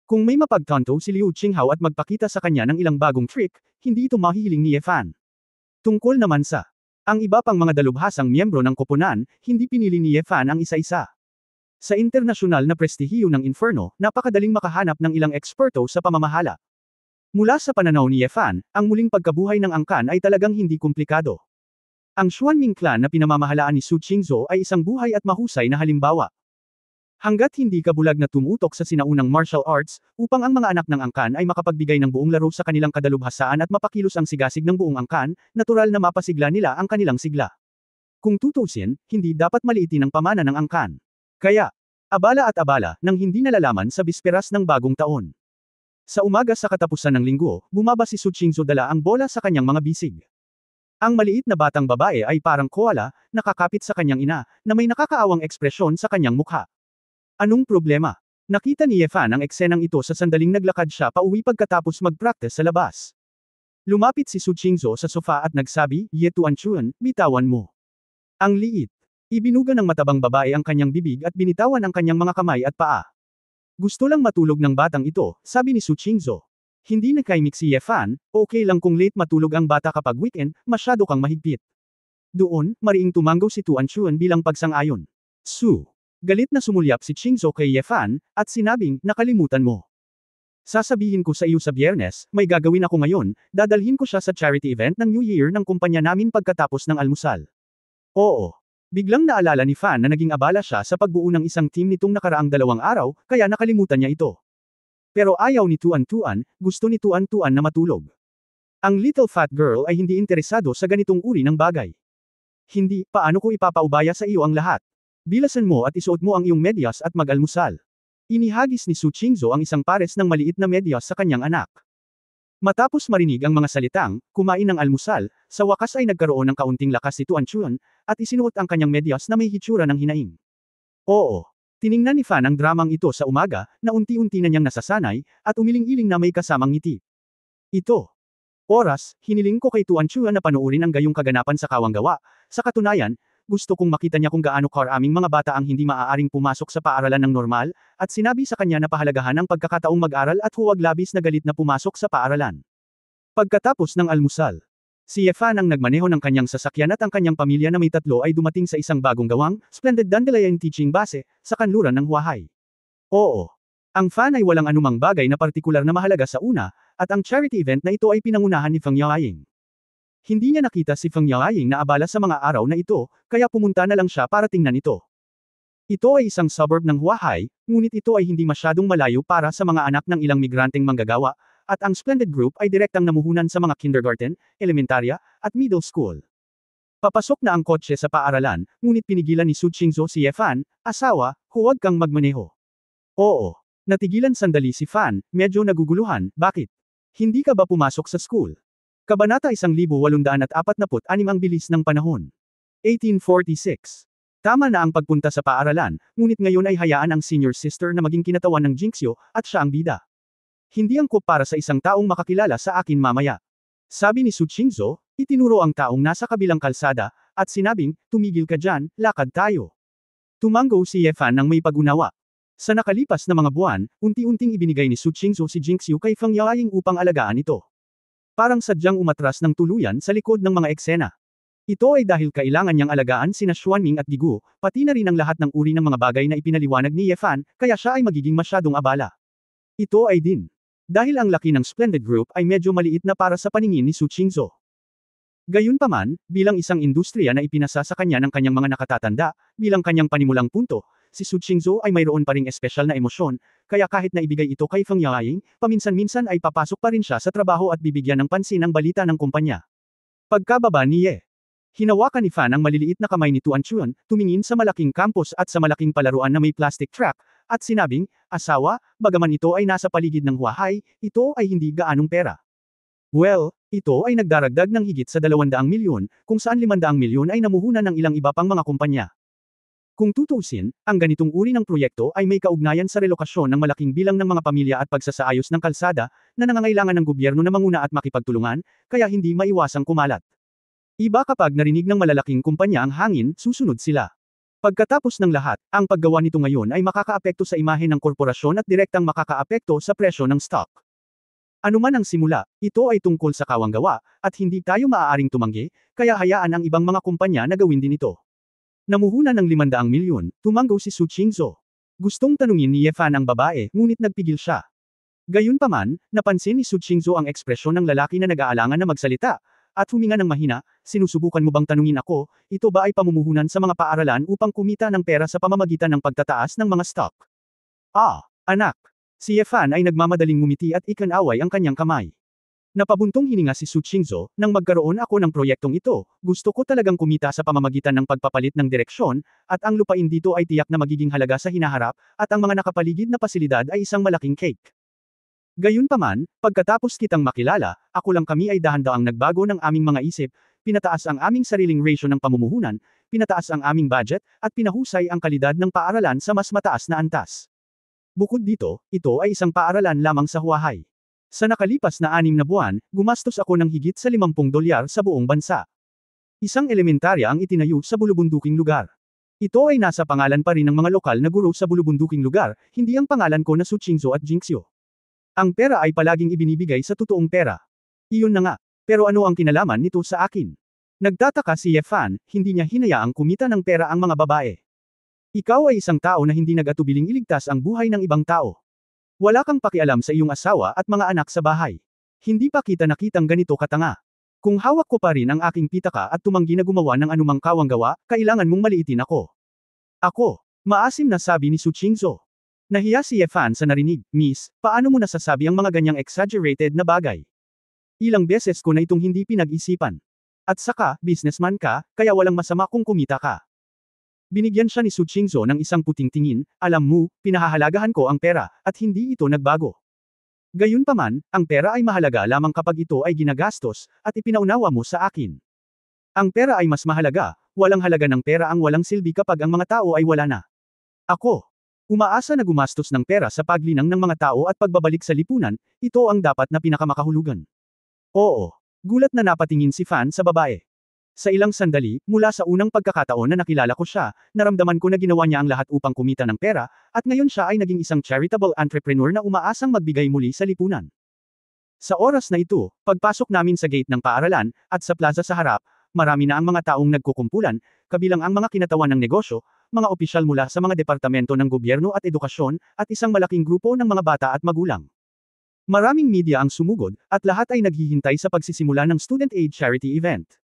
Kung may mapagtanto si Liu Qinghao at magpakita sa kanya ng ilang bagong trick, hindi ito mahihiling ni Ye Fan. Tungkol naman sa ang iba pang mga dalubhasang miyembro ng koponan, hindi pinili ni Ye Fan ang isa-isa. Sa internasyonal na prestihiyo ng Inferno, napakadaling makahanap ng ilang eksperto sa pamamahala. Mula sa pananaw ni Ye Fan, ang muling pagkabuhay ng angkan ay talagang hindi komplikado. Ang Xuanming clan na pinamamahalaan ni Su Qingzhou ay isang buhay at mahusay na halimbawa. Hanggat hindi ka bulag na tumutok sa sinaunang martial arts, upang ang mga anak ng angkan ay makapagbigay ng buong laro sa kanilang kadalubhasaan at mapakilos ang sigasig ng buong angkan, natural na mapasigla nila ang kanilang sigla. Kung tutusin, hindi dapat maliitin ang pamana ng angkan. Kaya, abala at abala, nang hindi nalalaman sa bisperas ng bagong taon. Sa umaga sa katapusan ng linggo, bumaba si Su Qingzhou dala ang bola sa kanyang mga bisig. Ang maliit na batang babae ay parang koala, nakakapit sa kanyang ina, na may nakakaawang ekspresyon sa kanyang mukha. Anong problema? Nakita ni Ye Fan ang eksenang ito sa sandaling naglakad siya pauwi pagkatapos mag-practice sa labas. Lumapit si Su Qingzhou sa sofa at nagsabi, Ye Tuanchuan, bitawan mo. Ang liit. Ibinuga ng matabang babae ang kanyang bibig at binitawan ang kanyang mga kamay at paa. Gusto lang matulog ng batang ito, sabi ni Su Qingzhou. Hindi nakaimik si Ye Fan, okay lang kung late matulog ang bata kapag weekend, masyado kang mahigpit. Doon, mariing tumanggaw si Tuanchuan bilang pagsang-ayon. Su. Galit na sumulyap si Qingzhou kay Ye Fan, at sinabing, nakalimutan mo. Sasabihin ko sa iyo sa Biyernes, may gagawin ako ngayon, dadalhin ko siya sa charity event ng New Year ng kumpanya namin pagkatapos ng almusal. Oo. Biglang naalala ni Fan na naging abala siya sa pagbuo ng isang team nitong nakaraang 2 araw, kaya nakalimutan niya ito. Pero ayaw ni Tuan-Tuan, gusto ni Tuan-Tuan na matulog. Ang little fat girl ay hindi interesado sa ganitong uri ng bagay. Hindi, paano ko ipapaubaya sa iyo ang lahat? Bilasan mo at isuot mo ang iyong medyas at mag-almusal. Inihagis ni Su Qingzhou ang isang pares ng maliit na medyas sa kanyang anak. Matapos marinig ang mga salitang, kumain ng almusal, sa wakas ay nagkaroon ng kaunting lakas si Tuan-Chuan, at isinuot ang kanyang medyas na may hitsura ng hinaing. Oo. Tiningnan ni Fan ang dramang ito sa umaga, na unti-unti na niyang nasasanay, at umiling-iling na may kasamang ngiti. Ito. Oras, hiniling ko kay Tuan-Chuan na panoorin ang gayong kaganapan sa Kawanggawa. Sa katunayan, gusto kong makita niya kung gaano karaming mga bata ang hindi maaaring pumasok sa paaralan ng normal, at sinabi sa kanya na pahalagahan ang pagkakataong mag-aral at huwag labis na galit na pumasok sa paaralan. Pagkatapos ng almusal, si Ye Fan ang nagmaneho ng kanyang sasakyan at ang kanyang pamilya na may 3 ay dumating sa isang bagong gawang, Splendid Dandelion Teaching Base, sa kanluran ng Huahay. Oo. Ang Fan ay walang anumang bagay na partikular na mahalaga sa una, at ang charity event na ito ay pinangunahan ni Feng Yaoying. Hindi niya nakita si Feng Yaoying na abala sa mga araw na ito, kaya pumunta na lang siya para tingnan ito. Ito ay isang suburb ng Huahay, ngunit ito ay hindi masyadong malayo para sa mga anak ng ilang migranteng manggagawa, at ang Splendid Group ay direktang namuhunan sa mga kindergarten, elementarya, at middle school. Papasok na ang kotse sa paaralan, ngunit pinigilan ni Su Qingzhou si Ye Fan, asawa, huwag kang magmaneho. Oo. Natigilan sandali si Fan, medyo naguguluhan, bakit? Hindi ka ba pumasok sa school? Kabanata 1846 ang bilis ng panahon. 1846. Tama na ang pagpunta sa paaralan, ngunit ngayon ay hayaan ang senior sister na maging kinatawan ng Jinxio, at siya ang bida. Hindi angkop para sa isang taong makakilala sa akin mamaya. Sabi ni Su Qingzhou, itinuro ang taong nasa kabilang kalsada, at sinabing, tumigil ka dyan, lakad tayo. Tumanggo si Ye Fan ng may pag-unawa. Sa nakalipas na mga buwan, unti-unting ibinigay ni Su Qingzhou si Jinxiu kay Feng Yaoying upang alagaan ito. Parang sadyang umatras ng tuluyan sa likod ng mga eksena. Ito ay dahil kailangan niyang alagaan sina Xuanming at Gigu, pati na rin ang lahat ng uri ng mga bagay na ipinaliwanag ni Ye Fan, kaya siya ay magiging masyadong abala. Ito ay din. Dahil ang laki ng Splendid Group ay medyo maliit na para sa paningin ni Su Qingzhou. Gayunpaman, bilang isang industriya na ipinasa sa kanya ng kanyang mga nakatatanda, bilang kanyang panimulang punto, si Su Qingzhou ay mayroon pa ring espesyal na emosyon, kaya kahit na ibigay ito kay Feng Yaoying, paminsan-minsan ay papasok pa rin siya sa trabaho at bibigyan ng pansin ang balita ng kumpanya. Pagkababa ni Ye Hinawakan ni Fan ang maliliit na kamay ni Tuan Chun, tumingin sa malaking campus at sa malaking palaruan na may plastic track, at sinabing, asawa, bagaman ito ay nasa paligid ng Huahay, ito ay hindi gaanong pera. Well, ito ay nagdaragdag ng higit sa 200 milyon, kung saan 500 milyon ay namuhunan ng ilang iba pang mga kumpanya. Kung tutuusin, ang ganitong uri ng proyekto ay may kaugnayan sa relokasyon ng malaking bilang ng mga pamilya at pagsasaayos ng kalsada, na nangangailangan ng gobyerno na manguna at makipagtulungan, kaya hindi maiwasang kumalat. Iba kapag narinig ng malalaking kumpanya ang hangin, susunod sila. Pagkatapos ng lahat, ang paggawa nito ngayon ay makakaapekto sa imahe ng korporasyon at direktang makakaapekto sa presyo ng stock. Ano man ang simula, ito ay tungkol sa kawanggawa, at hindi tayo maaaring tumanggi, kaya hayaan ang ibang mga kumpanya na gawin din ito. Namuhunan ng 500 milyon, tumanggo si Su Qingzhou. Gustong tanungin ni Ye Fan ang babae, ngunit nagpigil siya. Gayunpaman, napansin ni Su Qingzhou ang ekspresyon ng lalaki na nag-aalangan na magsalita, at huminga ng mahina, sinusubukan mo bang tanungin ako, ito ba ay pamumuhunan sa mga paaralan upang kumita ng pera sa pamamagitan ng pagtataas ng mga stock? Ah, anak. Si Ye Fan ay nagmamadaling ngumiti at ikinaway ang kanyang kamay. Napabuntong hininga si Su Qingzhou, nang magkaroon ako ng proyektong ito, gusto ko talagang kumita sa pamamagitan ng pagpapalit ng direksyon, at ang lupain dito ay tiyak na magiging halaga sa hinaharap, at ang mga nakapaligid na pasilidad ay isang malaking cake. Gayunpaman, pagkatapos kitang makilala, ako lang kami ay dahan-daang nagbago ng aming mga isip, pinataas ang aming sariling ratio ng pamumuhunan, pinataas ang aming budget, at pinahusay ang kalidad ng paaralan sa mas mataas na antas. Bukod dito, ito ay isang paaralan lamang sa Huahay. Sa nakalipas na 6 na buwan, gumastos ako ng higit sa $50 sa buong bansa. Isang elementarya ang itinayo sa bulubunduking lugar. Ito ay nasa pangalan pa rin ng mga lokal na guro sa bulubunduking lugar, hindi ang pangalan ko na Su Qingzhou at Jingxiu. Ang pera ay palaging ibinibigay sa totoong pera. Iyon na nga. Pero ano ang kinalaman nito sa akin? Nagtataka si Ye Fan, hindi niya hinayaang kumita ng pera ang mga babae. Ikaw ay isang tao na hindi nag-atubiling iligtas ang buhay ng ibang tao. Wala kang pakialam sa iyong asawa at mga anak sa bahay. Hindi pa kita nakitang ganito katanga. Kung hawak ko pa rin ang aking pitaka at tumanggi na gumawa ng anumang kawanggawa, kailangan mong maliitin ako. Ako, maasim na sabi ni Su Qingzhou. Nahiya si Ye Fan sa narinig, Miss, paano mo nasasabi ang mga ganyang exaggerated na bagay? Ilang beses ko na itong hindi pinag-isipan. At saka, businessman ka, kaya walang masama kung kumita ka. Binigyan siya ni Su Qingzhou ng isang puting tingin, alam mo, pinahahalagahan ko ang pera, at hindi ito nagbago. Gayunpaman, ang pera ay mahalaga lamang kapag ito ay ginagastos, at ipinaunawa mo sa akin. Ang pera ay mas mahalaga, walang halaga ng pera ang walang silbi kapag ang mga tao ay wala na. Ako, umaasa na gumastos ng pera sa paglinang ng mga tao at pagbabalik sa lipunan, ito ang dapat na pinakamakahulugan. Oo. Gulat na napatingin si Fan sa babae. Sa ilang sandali, mula sa unang pagkakataon na nakilala ko siya, naramdaman ko na ginawa niya ang lahat upang kumita ng pera, at ngayon siya ay naging isang charitable entrepreneur na umaasang magbigay muli sa lipunan. Sa oras na ito, pagpasok namin sa gate ng paaralan, at sa plaza sa harap, marami na ang mga taong nagkukumpulan, kabilang ang mga kinatawan ng negosyo, mga opisyal mula sa mga departamento ng gobyerno at edukasyon, at isang malaking grupo ng mga bata at magulang. Maraming media ang sumugod, at lahat ay naghihintay sa pagsisimula ng Student Aid Charity Event.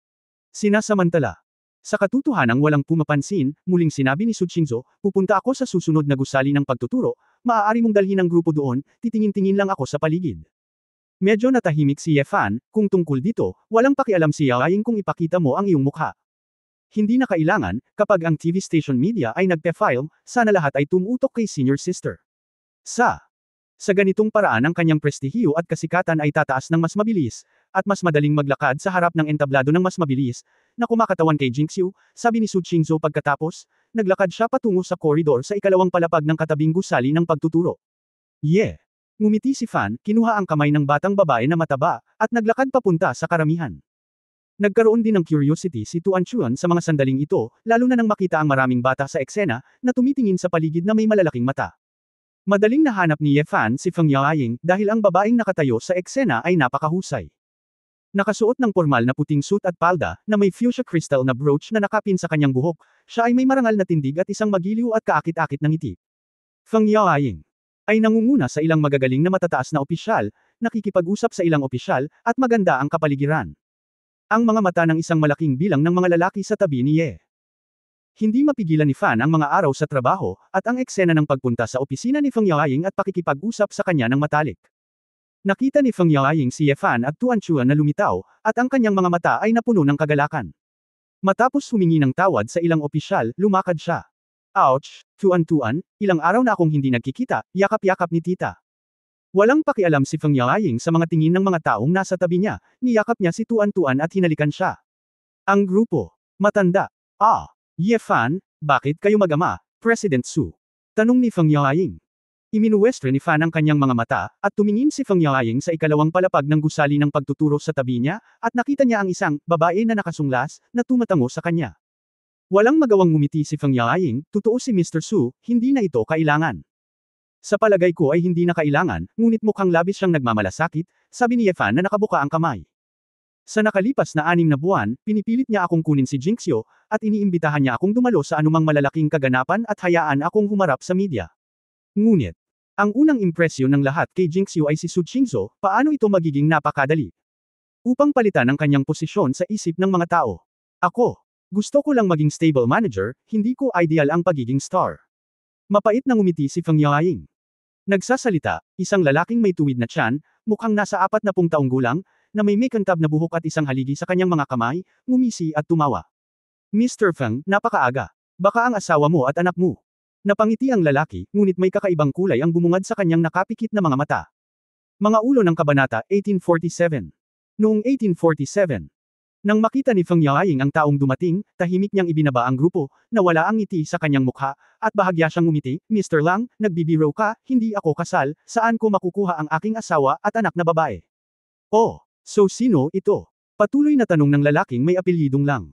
Sinasamantala. Sa katotohanang walang pumapansin, muling sinabi ni Su Qingzhou, pupunta ako sa susunod na gusali ng pagtuturo, maaari mong dalhin ang grupo doon, titingin-tingin lang ako sa paligid. Medyo natahimik si Ye Fan, kung tungkol dito, walang pakialam si Yao Ying kung ipakita mo ang iyong mukha. Hindi na kailangan, kapag ang TV station media ay nagpe-file, sana lahat ay tumutok kay senior sister. Sa ganitong paraan ang kanyang prestihiyo at kasikatan ay tataas ng mas mabilis, at mas madaling maglakad sa harap ng entablado ng mas mabilis, na kumakatawan kay Jingxiu, sabi ni Su Qingzhou pagkatapos, naglakad siya patungo sa koridor sa ikalawang palapag ng katabing gusali ng pagtuturo. Yeah. Ngumiti si Fan, kinuha ang kamay ng batang babae na mataba, at naglakad papunta sa karamihan. Nagkaroon din ng curiosity si Tuan Chuan sa mga sandaling ito, lalo na nang makita ang maraming bata sa eksena, na tumitingin sa paligid na may malalaking mata. Madaling nahanap ni Ye Fan si Feng Yaoying dahil ang babaeng nakatayo sa eksena ay napakahusay. Nakasuot ng formal na puting suit at palda, na may fuchsia crystal na brooch na nakapin sa kanyang buhok, siya ay may marangal na tindig at isang magiliw at kaakit-akit na ngiti. Feng Yaoying ay nangunguna sa ilang magagaling na matataas na opisyal, nakikipag-usap sa ilang opisyal, at maganda ang kapaligiran. Ang mga mata ng isang malaking bilang ng mga lalaki sa tabi ni Ye. Hindi mapigilan ni Fan ang mga araw sa trabaho, at ang eksena ng pagpunta sa opisina ni Feng Yaoying at pakikipag-usap sa kanya ng matalik. Nakita ni Feng Yaoying si Ye Fan at Tuan Chuan na lumitaw, at ang kanyang mga mata ay napuno ng kagalakan. Matapos humingi ng tawad sa ilang opisyal, lumakad siya. Ouch, tuan-tuan, ilang araw na akong hindi nagkikita, yakap-yakap ni tita. Walang pakialam si Feng Yaoying sa mga tingin ng mga taong nasa tabi niya, niyakap niya si tuan-tuan at hinalikan siya. Ang grupo. Matanda. Ah, Ye Fan, bakit kayo mag-ama, President Su? Tanong ni Feng Yaoying. Iminuwestro ni Fan ang kanyang mga mata, at tumingin si Feng Yaoying sa ikalawang palapag ng gusali ng pagtuturo sa tabi niya, at nakita niya ang isang babae na nakasunglas, na tumatango sa kanya. Walang magawang ngumiti si Feng Yaoying, totoo si Mr. Su, hindi na ito kailangan. Sa palagay ko ay hindi na kailangan, ngunit mukhang labis siyang nagmamalasakit, sabi ni Ye Fan na nakabuka ang kamay. Sa nakalipas na 6 na buwan, pinipilit niya akong kunin si Jingxiu, at iniimbitahan niya akong dumalo sa anumang malalaking kaganapan at hayaan akong humarap sa media. Ngunit, ang unang impresyon ng lahat kay Jingxiu ay si Su Qingzhou, paano ito magiging napakadali? Upang palitan ang kanyang posisyon sa isip ng mga tao. Ako, gusto ko lang maging stable manager, hindi ko ideal ang pagiging star. Mapait na ngumiti si Feng Yaoying. Nagsasalita, isang lalaking may tuwid na tiyan, mukhang nasa 40 taong gulang, na may kantab na buhok at isang haligi sa kanyang mga kamay, ngumisi at tumawa. Mr. Feng, napakaaga. Baka ang asawa mo at anak mo. Napangiti ang lalaki, ngunit may kakaibang kulay ang bumungad sa kanyang nakapikit na mga mata. Mga ulo ng Kabanata 1847. Noong 1847, nang makita ni Feng Yaoying ang taong dumating, tahimik niyang ibinaba ang grupo, na wala ang ngiti sa kanyang mukha, at bahagya siyang ngumiti, Mr. Lang, nagbibiro ka, hindi ako kasal, saan ko makukuha ang aking asawa at anak na babae? Oh, so sino ito? Patuloy na tanong ng lalaking may apelyidong Lang.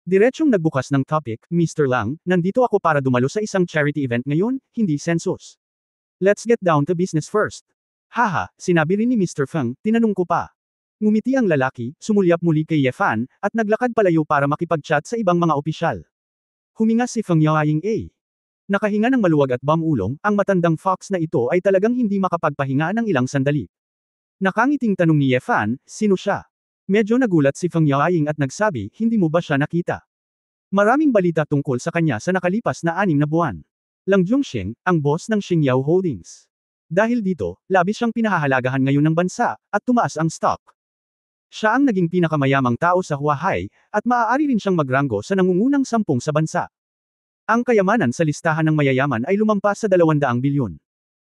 Diretsyong nagbukas ng topic, Mr. Lang, nandito ako para dumalo sa isang charity event ngayon, hindi census. Let's get down to business first. Haha, sinabi rin ni Mr. Feng, tinanong ko pa. Ngumiti ang lalaki, sumulyap muli kay Ye Fan, at naglakad palayo para makipag-chat sa ibang mga opisyal. Huminga si Feng Yaoying A. Nakahinga ng maluwag at bamulong, ang matandang fox na ito ay talagang hindi makapagpahinga ng ilang sandali. Nakangiting tanong ni Ye Fan, sino siya? Medyo nagulat si Feng Yaoying at nagsabi, hindi mo ba siya nakita? Maraming balita tungkol sa kanya sa nakalipas na 6 na buwan. Lang Zhongxing, ang boss ng Xingyao Holdings. Dahil dito, labis siyang pinahahalagahan ngayon ng bansa, at tumaas ang stock. Siya ang naging pinakamayamang tao sa Huahai, at maaari rin siyang magranggo sa nangungunang 10 sa bansa. Ang kayamanan sa listahan ng mayayaman ay lumampas sa 200 bilyon.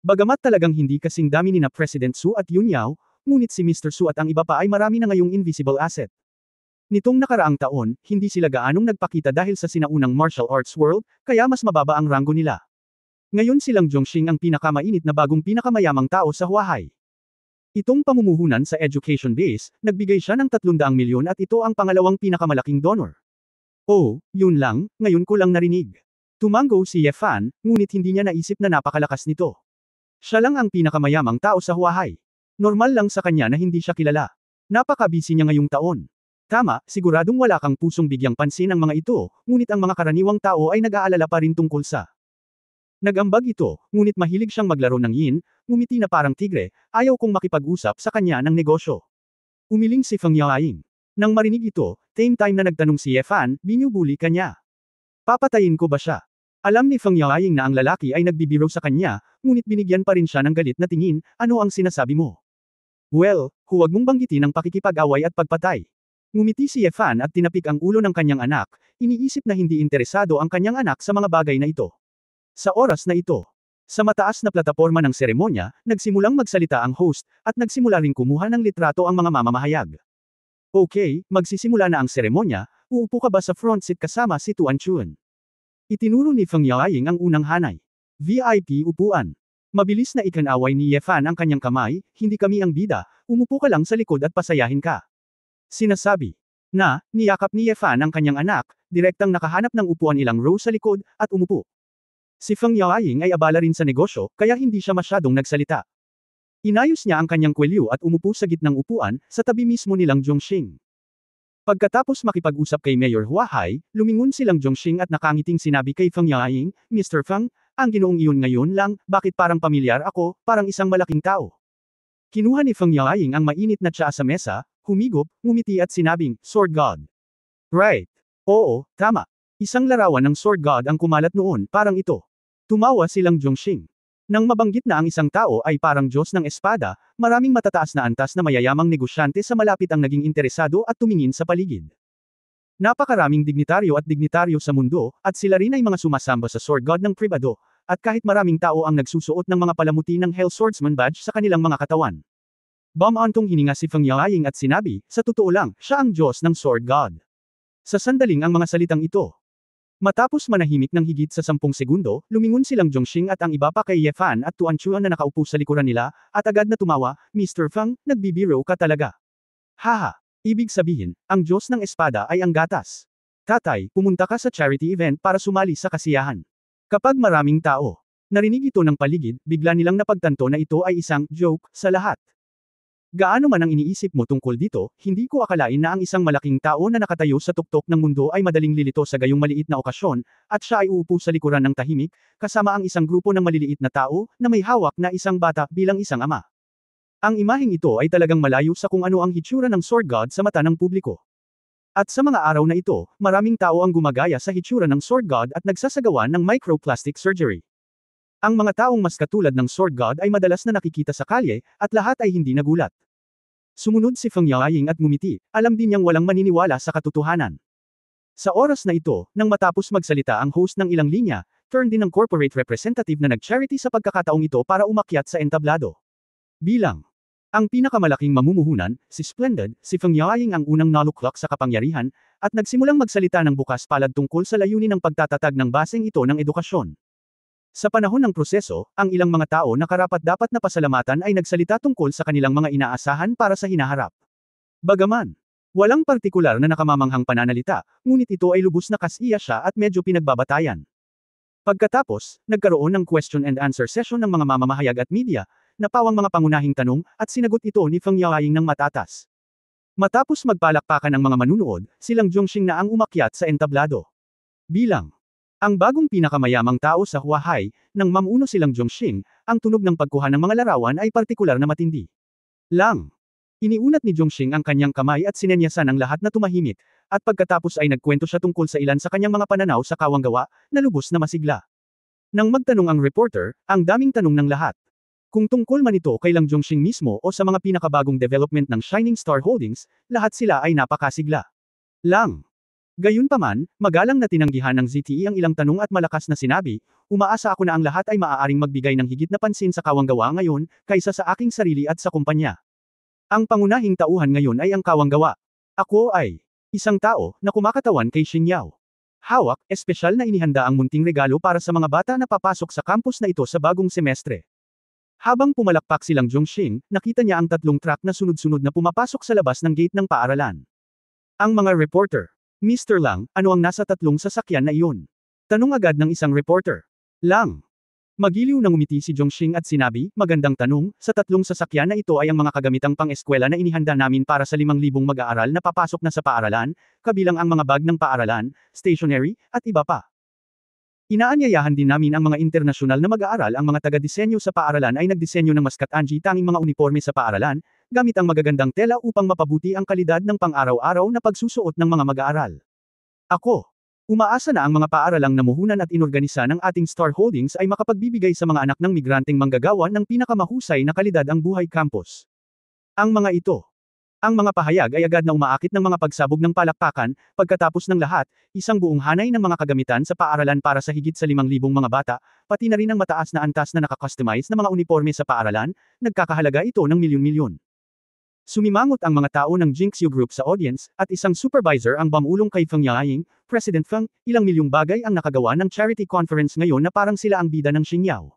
Bagamat talagang hindi kasing dami ni na President Su at Yun Yao, ngunit si Mr. Su at ang iba pa ay marami na ngayong invisible asset. Nitong nakaraang taon, hindi sila gaanong nagpakita dahil sa sinaunang martial arts world, kaya mas mababa ang ranggo nila. Ngayon silang Zhongxing ang pinakamainit na bagong pinakamayamang tao sa Huahai. Itong pamumuhunan sa education base, nagbigay siya ng 300 milyon at ito ang pangalawang pinakamalaking donor. Oh, yun lang, ngayon ko lang narinig. Tumango si Ye Fan, ngunit hindi niya naisip na napakalakas nito. Siya lang ang pinakamayamang tao sa Huahai. Normal lang sa kanya na hindi siya kilala. Napaka-busy niya ngayong taon. Tama, siguradong wala kang pusong bigyang pansin ang mga ito, ngunit ang mga karaniwang tao ay nag-aalala pa rin tungkol sa. Nag-ambag ito, ngunit mahilig siyang maglaro ng yin, ngumiti na parang tigre, ayaw kong makipag-usap sa kanya ng negosyo. Umiling si Feng Yaoying. Nang marinig ito, same time na nagtanong si Ye Fan, binubuli ka niya. Papatayin ko ba siya? Alam ni Feng Yaoying na ang lalaki ay nagbibiro sa kanya, ngunit binigyan pa rin siya ng galit na tingin, ano ang sinasabi mo? Well, huwag mong banggitin ang pakikipag-away at pagpatay. Ngumiti si Ye Fan at tinapik ang ulo ng kanyang anak, iniisip na hindi interesado ang kanyang anak sa mga bagay na ito. Sa oras na ito, sa mataas na plataporma ng seremonya, nagsimulang magsalita ang host, at nagsimula ring kumuha ng litrato ang mga mamamahayag. Okay, magsisimula na ang seremonya, uupo ka ba sa front seat kasama si Tuan Chun? Itinuro ni Feng Yaoying ang unang hanay. VIP upuan. Mabilis na ikanaway ni Ye Fan ang kanyang kamay, hindi kami ang bida, umupo ka lang sa likod at pasayahin ka. Sinasabi. Niyakap ni Ye Fan ang kanyang anak, direktang nakahanap ng upuan ilang row sa likod, at umupo. Si Feng Yaoying ay abala rin sa negosyo, kaya hindi siya masyadong nagsalita. Inayos niya ang kanyang kwelyo at umupo sa gitnang upuan, sa tabi mismo nilang Zhongxing. Pagkatapos makipag-usap kay Mayor Huahai, lumingon silang Zhongxing at nakangiting sinabi kay Feng Yaoying, Mr. Feng, ang ginoong iyon ngayon lang, bakit parang pamilyar ako, parang isang malaking tao. Kinuha ni Feng Yaoying ang mainit na tsaa sa mesa, humigop, ngumiti at sinabing, Sword God. Right. Oo, tama. Isang larawan ng Sword God ang kumalat noon, parang ito. Tumawa silang Zhongxing. Nang mabanggit na ang isang tao ay parang Diyos ng espada, maraming matataas na antas na mayayamang negosyante sa malapit ang naging interesado at tumingin sa paligid. Napakaraming dignitaryo at dignitaryo sa mundo, at sila rin ay mga sumasamba sa Sword God ng pribado, at kahit maraming tao ang nagsusuot ng mga palamuti ng Hell Swordsman badge sa kanilang mga katawan. Bumantong hininga si Feng Yaoying at sinabi, sa totoo lang, siya ang Diyos ng Sword God. Sa sandaling ang mga salitang ito. Matapos manahimik ng higit sa 10 segundo, lumingon silang Zhongxing at ang iba pa kay Ye Fan at Tuan Chuan na nakaupo sa likuran nila, at agad na tumawa, Mr. Feng, nagbibiro ka talaga. Haha. Ibig sabihin, ang Diyos ng Espada ay ang gatas. Tatay, pumunta ka sa charity event para sumali sa kasiyahan. Kapag maraming tao narinig ito ng paligid, bigla nilang napagtanto na ito ay isang joke sa lahat. Gaano man ang iniisip mo tungkol dito, hindi ko akalain na ang isang malaking tao na nakatayo sa tuktok ng mundo ay madaling lilito sa gayong maliit na okasyon, at siya ay uupo sa likuran ng tahimik, kasama ang isang grupo ng maliliit na tao, na may hawak na isang bata bilang isang ama. Ang imaheng ito ay talagang malayo sa kung ano ang hitsura ng Sword God sa mata ng publiko. At sa mga araw na ito, maraming tao ang gumagaya sa hitsura ng Sword God at nagsasagawa ng microplastic surgery. Ang mga taong mas katulad ng Sword God ay madalas na nakikita sa kalye, at lahat ay hindi nagulat. Sumunod si Feng Yaoying at ngumiti, alam din niyang walang maniniwala sa katotohanan. Sa oras na ito, nang matapos magsalita ang host ng ilang linya, turn din ng corporate representative na nag-charity sa pagkakataong ito para umakyat sa entablado. Bilang ang pinakamalaking mamumuhunan, si Splendid, si Feng Yaoying ang unang naluklak sa kapangyarihan, at nagsimulang magsalita ng bukas palad tungkol sa layunin ng pagtatatag ng baseng ito ng edukasyon. Sa panahon ng proseso, ang ilang mga tao na karapat-dapat na pasalamatan ay nagsalita tungkol sa kanilang mga inaasahan para sa hinaharap. Bagaman walang partikular na nakamamanghang pananalita, ngunit ito ay lubos na kasiya siya at medyo pinagbabatayan. Pagkatapos, nagkaroon ng question and answer session ng mga mamamahayag at media, napawang mga pangunahing tanong, at sinagot ito ni Feng Yaoying ng matatas. Matapos magpalakpakan ang mga manunood, silang Zhongxing na ang umakyat sa entablado. Bilang ang bagong pinakamayamang tao sa Huahai, nang mamuno silang Zhongxing, ang tunog ng pagkuha ng mga larawan ay partikular na matindi. Iniunat ni Zhongxing ang kanyang kamay at sinenyasan ang lahat na tumahimik, at pagkatapos ay nagkwento siya tungkol sa ilan sa kanyang mga pananaw sa kawanggawa, na lubos na masigla. Nang magtanong ang reporter, ang daming tanong ng lahat. Kung tungkol man ito kay Lang Zhongxing mismo o sa mga pinakabagong development ng Shining Star Holdings, lahat sila ay napakasigla. Gayunpaman, magalang na tinanggihan ng ZTE ang ilang tanong at malakas na sinabi, umaasa ako na ang lahat ay maaaring magbigay ng higit na pansin sa kawanggawa ngayon, kaysa sa aking sarili at sa kumpanya. Ang pangunahing tauhan ngayon ay ang kawanggawa. Ako ay isang tao na kumakatawan kay Xingyao. Hawak, espesyal na inihanda ang munting regalo para sa mga bata na papasok sa campus na ito sa bagong semestre. Habang pumalakpak silang Zhongxing, nakita niya ang 3 truck na sunod-sunod na pumapasok sa labas ng gate ng paaralan. Ang mga reporter, Mr. Lang, ano ang nasa 3 sasakyan na iyon? Tanong agad ng isang reporter. Lang. Magiliw na ngumiti si Zhongxing at sinabi, magandang tanong, sa 3 sasakyan na ito ay ang mga kagamitang pang-eskwela na inihanda namin para sa 5,000 mag-aaral na papasok na sa paaralan, kabilang ang mga bag ng paaralan, stationery, at iba pa. Inaanyayahan din namin ang mga internasyonal na mag-aaral. Ang mga taga-disenyo sa paaralan ay nagdisenyo ng maskat-anji tanging mga uniforme sa paaralan, gamit ang magagandang tela upang mapabuti ang kalidad ng pang-araw-araw na pagsusuot ng mga mag-aaral. Ako. Umaasa na ang mga paaralang namuhunan at inorganisa ng ating Star Holdings ay makapagbibigay sa mga anak ng migranteng manggagawa ng pinakamahusay na kalidad ang buhay campus. Ang mga ito. Ang mga pahayag ay agad na umaakit ng mga pagsabog ng palakpakan, pagkatapos ng lahat, isang buong hanay ng mga kagamitan sa paaralan para sa higit sa 5,000 mga bata, pati na rin ang mataas na antas na nakakustomize na mga uniforme sa paaralan, nagkakahalaga ito ng milyon-milyon. Sumimangot ang mga tao ng Jinxiu Group sa audience, at isang supervisor ang bumulong kay Feng Yaoying, President Feng, ilang milyong bagay ang nakagawa ng charity conference ngayon na parang sila ang bida ng Xingyao.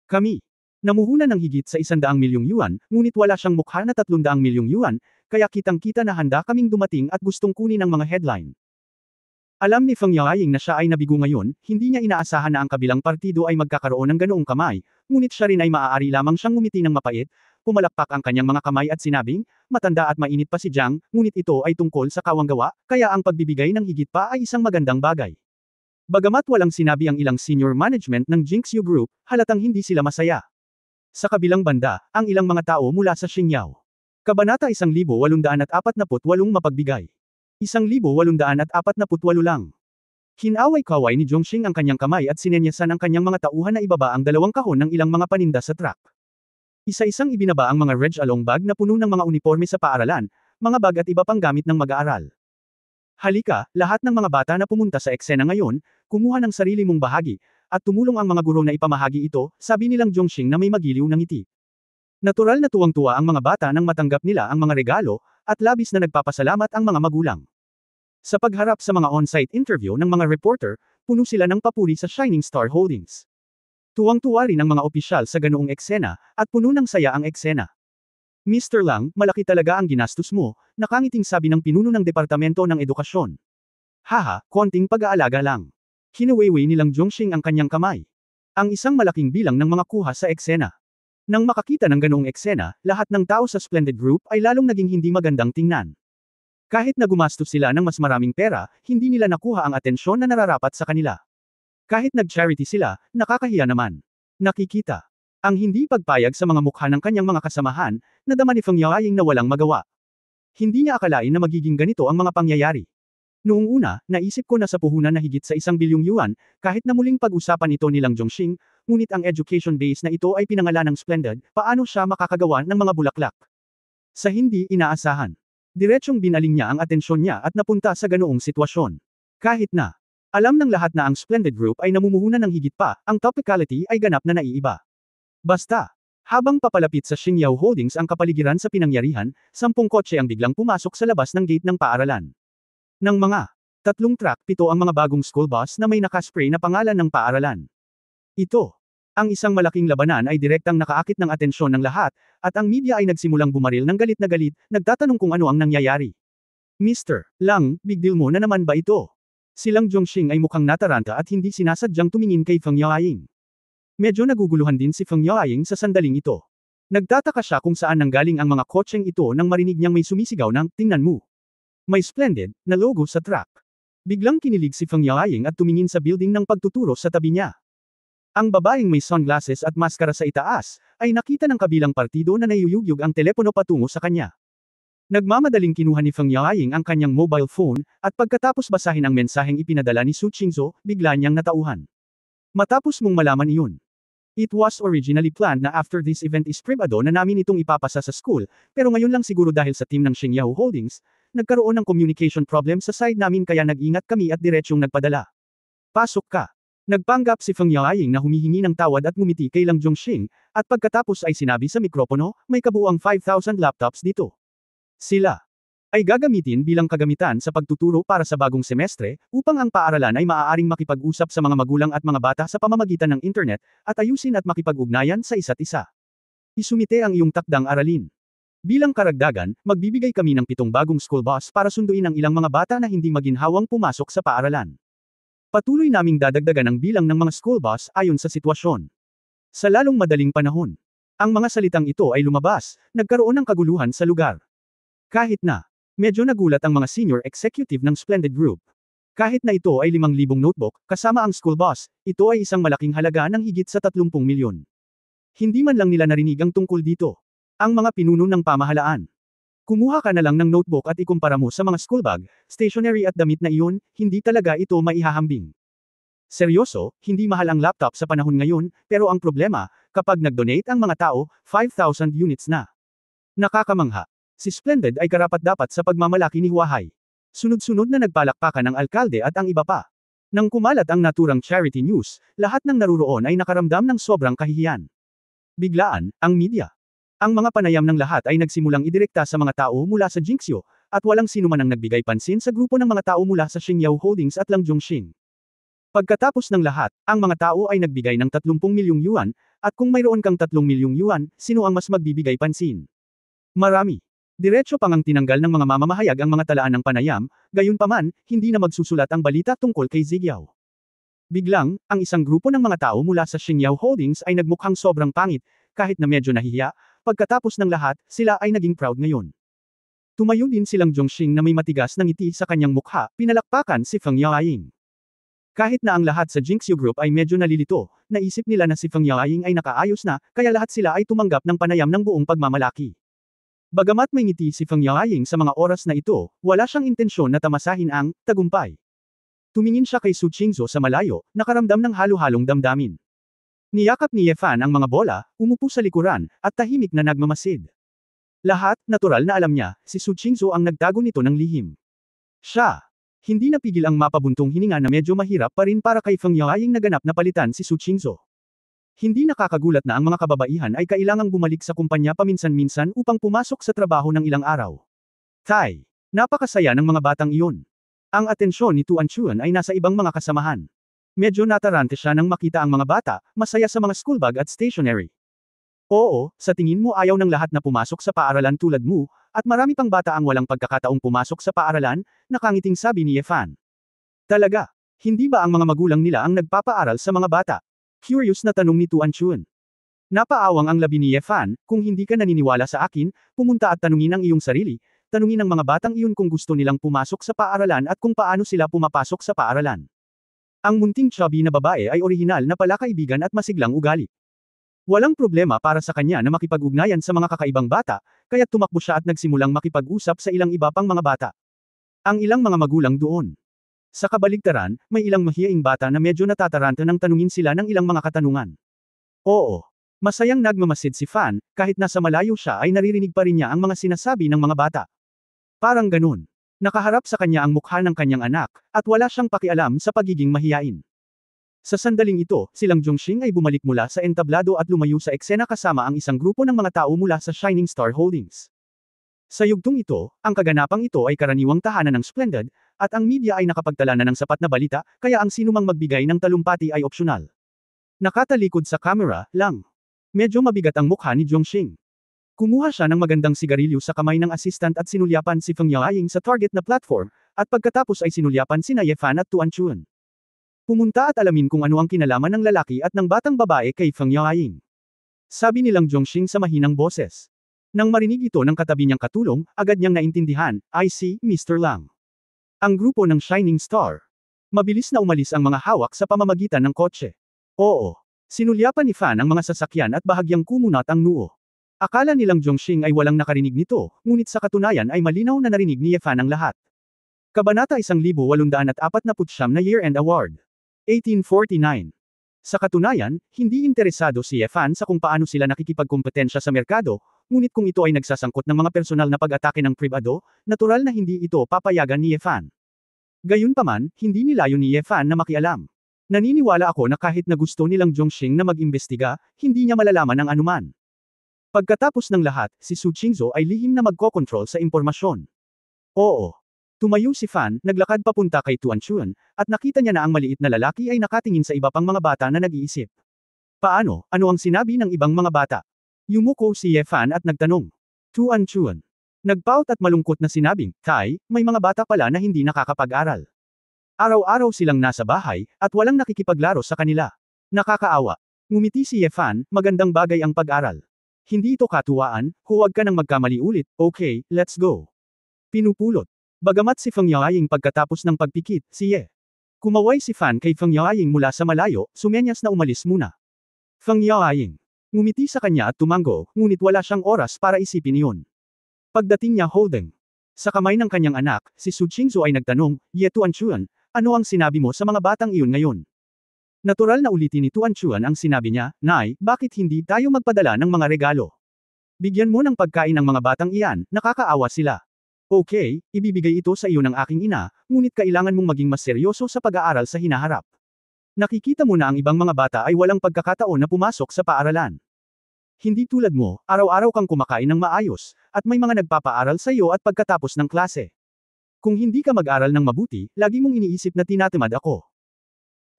Kami. Namuhunan ng higit sa 100 milyong yuan, ngunit wala siyang mukha na 300 milyong yuan, kaya kitang-kita na handa kaming dumating at gustong kunin ang mga headline. Alam ni Feng Yaoying na siya ay nabigo ngayon, hindi niya inaasahan na ang kabilang partido ay magkakaroon ng ganoong kamay, ngunit siya rin ay maaari lamang siyang ngumiti ng mapait, pumalakpak ang kanyang mga kamay at sinabing, matanda at mainit pa si Jiang, ngunit ito ay tungkol sa kawanggawa, kaya ang pagbibigay ng higit pa ay isang magandang bagay. Bagamat walang sinabi ang ilang senior management ng Jinxiu Group, halatang hindi sila masaya. Sa kabilang banda, ang ilang mga tao mula sa Xingyao. Kabanata 1848 mapagbigay. 1848 lang. Hinaway-kaway ni Zhongxing ang kanyang kamay at sinenyasan ang kanyang mga tauhan na ibaba ang 2 kahon ng ilang mga paninda sa truck. Isa-isang ibinaba ang mga Reg Along bag na puno ng mga uniforme sa paaralan, mga bag at iba pang gamit ng mag-aaral. Halika, lahat ng mga bata na pumunta sa eksena ngayon, kumuha ng sarili mong bahagi, at tumulong ang mga guro na ipamahagi ito, sabi nilang Zhongxing na may magiliw ng ngiti. Natural na tuwang-tuwa ang mga bata nang matanggap nila ang mga regalo, at labis na nagpapasalamat ang mga magulang. Sa pagharap sa mga on-site interview ng mga reporter, puno sila ng papuri sa Shining Star Holdings. Tuwang-tuwa rin ang mga opisyal sa ganoong eksena, at puno ng saya ang eksena. Mr. Lang, malaki talaga ang ginastos mo, nakangiting sabi ng pinuno ng Departamento ng Edukasyon. Haha, konting pag-aalaga lang. Hinuwayway nilang Zhongxing ang kanyang kamay. Ang isang malaking bilang ng mga kuha sa eksena. Nang makakita ng ganoong eksena, lahat ng tao sa Splendid Group ay lalong naging hindi magandang tingnan. Kahit na gumastos sila ng mas maraming pera, hindi nila nakuha ang atensyon na nararapat sa kanila. Kahit nag-charity sila, nakakahiya naman. Nakikita ang hindi pagpayag sa mga mukha ng kanyang mga kasamahan, nadama ni Feng Yaoying na walang magawa. Hindi niya akalain na magiging ganito ang mga pangyayari. Noong una, naisip ko na sa puhunan na higit sa 1 bilyong yuan, kahit na muling pag-usapan ito nilang Zhongxing, ngunit ang education base na ito ay pinangalan ng Splendid, paano siya makakagawa ng mga bulaklak? Sa hindi inaasahan. Diretsyong binaling niya ang atensyon niya at napunta sa ganoong sitwasyon. Kahit na alam ng lahat na ang Splendid Group ay namumuhunan ng higit pa, ang topicality ay ganap na naiiba. Basta, habang papalapit sa Xingyao Holdings ang kapaligiran sa pinangyarihan, 10 kotse ang biglang pumasok sa labas ng gate ng paaralan. Ng mga 3 truck, 7 ang mga bagong school bus na may nakaspray na pangalan ng paaralan. Ito, ang isang malaking labanan ay direktang nakaakit ng atensyon ng lahat, at ang media ay nagsimulang bumaril ng galit na galit, nagtatanong kung ano ang nangyayari. Mr. Lang, big deal mo na naman ba ito? Silang Zhongxing ay mukhang nataranta at hindi sinasadyang tumingin kay Feng Yaoying. Medyo naguguluhan din si Feng Yaoying sa sandaling ito. Nagtataka siya kung saan nanggaling ang mga kotseng ito nang marinig niyang may sumisigaw ng, "Tingnan mo! May Splendid" na logo sa truck. Biglang kinilig si Feng Yaoying at tumingin sa building ng pagtuturo sa tabi niya. Ang babaeng may sunglasses at maskara sa itaas, ay nakita ng kabilang partido na nayuyugyug ang telepono patungo sa kanya. Nagmamadaling kinuha ni Feng Yaoying ang kanyang mobile phone, at pagkatapos basahin ang mensaheng ipinadala ni Su Qingzhou, bigla niyang natauhan. Matapos mong malaman iyon. It was originally planned na after this event is privado na namin itong ipapasa sa school, pero ngayon lang siguro dahil sa team ng Xingyao Holdings, nagkaroon ng communication problem sa side namin kaya nag-ingat kami at diretsyong nagpadala. Pasok ka. Nagpanggap si Feng Yaoying na humihingi ng tawad at ngumiti kay Lang Zhongxing, at pagkatapos ay sinabi sa mikropono, may kabuuang 5,000 laptops dito. Sila ay gagamitin bilang kagamitan sa pagtuturo para sa bagong semestre, upang ang paaralan ay maaaring makipag-usap sa mga magulang at mga bata sa pamamagitan ng internet, at ayusin at makipag-ugnayan sa isa't isa. Isumite ang iyong takdang aralin. Bilang karagdagan, magbibigay kami ng 7 bagong school bus para sunduin ang ilang mga bata na hindi maginhawang pumasok sa paaralan. Patuloy naming dadagdagan ang bilang ng mga school bus ayon sa sitwasyon. Sa lalong madaling panahon, ang mga salitang ito ay lumabas, nagkaroon ng kaguluhan sa lugar. Kahit na medyo nagulat ang mga senior executive ng Splendid Group. Kahit na ito ay 5,000 notebook, kasama ang school bus, ito ay isang malaking halaga ng higit sa 30 milyon. Hindi man lang nila narinig ang tungkol dito. Ang mga pinuno ng pamahalaan. Kumuha ka na lang ng notebook at ikumpara mo sa mga school bag, stationery at damit na iyon, hindi talaga ito maihahambing. Seryoso, hindi mahal ang laptop sa panahon ngayon, pero ang problema, kapag nag-donate ang mga tao, 5,000 units na. Nakakamangha. Si Splendid ay karapat-dapat sa pagmamalaki ni Huahai. Sunod-sunod na nagpalakpakan ng alkalde at ang iba pa. Nang kumalat ang naturang charity news, lahat ng naruroon ay nakaramdam ng sobrang kahihiyan. Biglaan, ang media. Ang mga panayam ng lahat ay nagsimulang idirekta sa mga tao mula sa Jinxiu, at walang sino man ang nagbigay pansin sa grupo ng mga tao mula sa Xingyao Holdings at Lang Zhongxing. Pagkatapos ng lahat, ang mga tao ay nagbigay ng 30 milyong yuan, at kung mayroon kang 3 milyong yuan, sino ang mas magbibigay pansin? Marami. Diretso pang ang tinanggal ng mga mamamahayag ang mga talaan ng panayam, gayunpaman, hindi na magsusulat ang balita tungkol kay Zigyao. Biglang, ang isang grupo ng mga tao mula sa Xingyao Holdings ay nagmukhang sobrang pangit, kahit na medyo nahihiya, pagkatapos ng lahat, sila ay naging proud ngayon. Tumayo din silang Zhongxing na may matigas na ngiti sa kanyang mukha, pinalakpakan si Feng Yaoying. Kahit na ang lahat sa Jinxiu Group ay medyo nalilito, naisip nila na si Feng Yaoying ay nakaayos na, kaya lahat sila ay tumanggap ng panayam ng buong pagmamalaki. Bagamat may ngiti si Feng Yaoying sa mga oras na ito, wala siyang intensyon na tamasahin ang tagumpay. Tumingin siya kay Su Qingzhou sa malayo, nakaramdam ng halo-halong damdamin. Niyakap ni Ye Fan ang mga bola, umupo sa likuran, at tahimik na nagmamasid. Lahat, natural na alam niya, si Su Qingzhou ang nagtago nito ng lihim. Siya Hindi napigil ang mapabuntong hininga na medyo mahirap pa rin para kay Feng Yaoying na ganap na palitan si Su Qingzhou. Hindi nakakagulat na ang mga kababaihan ay kailangang bumalik sa kumpanya paminsan-minsan upang pumasok sa trabaho ng ilang araw. Tai, napakasaya ng mga batang iyon. Ang atensyon ni Tuan Chuan ay nasa ibang mga kasamahan. Medyo natarante siya nang makita ang mga bata, masaya sa mga school bag at stationery. Oo, sa tingin mo ayaw ng lahat na pumasok sa paaralan tulad mo, at marami pang bata ang walang pagkakataong pumasok sa paaralan, nakangiting sabi ni Ye Fan. Talaga, hindi ba ang mga magulang nila ang nagpapaaral sa mga bata? Curious na tanong ni Tuan Chun. Napaawang ang labi ni Ye Fan, kung hindi ka naniniwala sa akin, pumunta at tanungin ang iyong sarili, tanungin ang mga batang iyon kung gusto nilang pumasok sa paaralan at kung paano sila pumapasok sa paaralan. Ang munting chubby na babae ay orihinal na palakaibigan at masiglang ugali. Walang problema para sa kanya na makipag-ugnayan sa mga kakaibang bata, kaya tumakbo siya at nagsimulang makipag-usap sa ilang iba pang mga bata. Ang ilang mga magulang doon. Sa kabaligtaran, may ilang mahiyaing bata na medyo natataranta nang tanungin sila ng ilang mga katanungan. Oo. Masayang nagmamasid si Fan, kahit nasa malayo siya ay naririnig pa rin niya ang mga sinasabi ng mga bata. Parang ganun. Nakaharap sa kanya ang mukha ng kanyang anak, at wala siyang pakialam sa pagiging mahiyain. Sa sandaling ito, silang Zhongxing ay bumalik mula sa entablado at lumayo sa eksena kasama ang isang grupo ng mga tao mula sa Shining Star Holdings. Sa yugtong ito, ang kaganapang ito ay karaniwang tahanan ng Splendid, at ang media ay nakapagtala na ng sapat na balita, kaya ang sinumang magbigay ng talumpati ay opsyonal. Nakatalikod sa camera, lang. Medyo mabigat ang mukha ni Zhongxing. Kumuha siya ng magandang sigarilyo sa kamay ng assistant at sinulyapan si Feng Yaoying sa target na platform, at pagkatapos ay sinulyapan sina Ye Fan at Tuan Chun. Pumunta at alamin kung ano ang kinalaman ng lalaki at ng batang babae kay Feng Yaoying. Sabi nilang Zhongxing sa mahinang boses. Nang marinig ito ng katabi niyang katulong, agad niyang naintindihan, I see, Mr. Lang. Ang grupo ng Shining Star. Mabilis na umalis ang mga hawak sa pamamagitan ng kotse. Oo. Sinulyapan ni Fan ang mga sasakyan at bahagyang kumunat ang noo. Akala nilang Zhongxing ay walang nakarinig nito, ngunit sa katunayan ay malinaw na narinig ni Ye Fan ang lahat. Kabanata 1849 na Year-End Award. 1849. Sa katunayan, hindi interesado si Ye Fan sa kung paano sila nakikipagkompetensya sa merkado, ngunit kung ito ay nagsasangkot ng mga personal na pag-atake ng pribado, natural na hindi ito papayagan ni Ye Fan. Gayunpaman, hindi nilayo ni Ye Fan na makialam. Naniniwala ako na kahit na gusto nilang Zhongxing na mag-imbestiga, hindi niya malalaman ang anuman. Pagkatapos ng lahat, si Su Qingzhou ay lihim na magkokontrol sa impormasyon. Oo. Tumayo si Fan, naglakad papunta kay Tuan Chun, at nakita niya na ang maliit na lalaki ay nakatingin sa iba pang mga bata na nag-iisip. Paano, ano ang sinabi ng ibang mga bata? Yumuko si Ye Fan at nagtanong. Tuan Chun. Nagpout at malungkot na sinabing, Tai, may mga bata pala na hindi nakakapag-aral. Araw-araw silang nasa bahay, at walang nakikipaglaro sa kanila. Nakakaawa. Ngumiti si Ye Fan, magandang bagay ang pag-aral. Hindi ito katuwaan, huwag ka nang magkamali ulit, okay, let's go. Pinupulot. Bagamat si Feng Yaoying pagkatapos ng pagpikit, si Ye. Kumaway si Fan kay Feng Yaoying mula sa malayo, sumenyas na umalis muna. Feng Yaoying. Ngumiti sa kanya at tumango, ngunit wala siyang oras para isipin iyon. Pagdating niya holding. Sa kamay ng kanyang anak, si Su Qingzhou ay nagtanong, Ye Tuan Chuan, ano ang sinabi mo sa mga batang iyon ngayon? Natural na ulitin ni Tuan Chuan ang sinabi niya, Nay, bakit hindi tayo magpadala ng mga regalo? Bigyan mo ng pagkain ng mga batang iyan, nakakaawa sila. Okay, ibibigay ito sa iyo ng aking ina, ngunit kailangan mong maging mas seryoso sa pag-aaral sa hinaharap. Nakikita mo na ang ibang mga bata ay walang pagkakataon na pumasok sa paaralan. Hindi tulad mo, araw-araw kang kumakain ng maayos, at may mga nagpapaaral sa iyo at pagkatapos ng klase. Kung hindi ka mag-aral ng mabuti, lagi mong iniisip na tinatamad ako.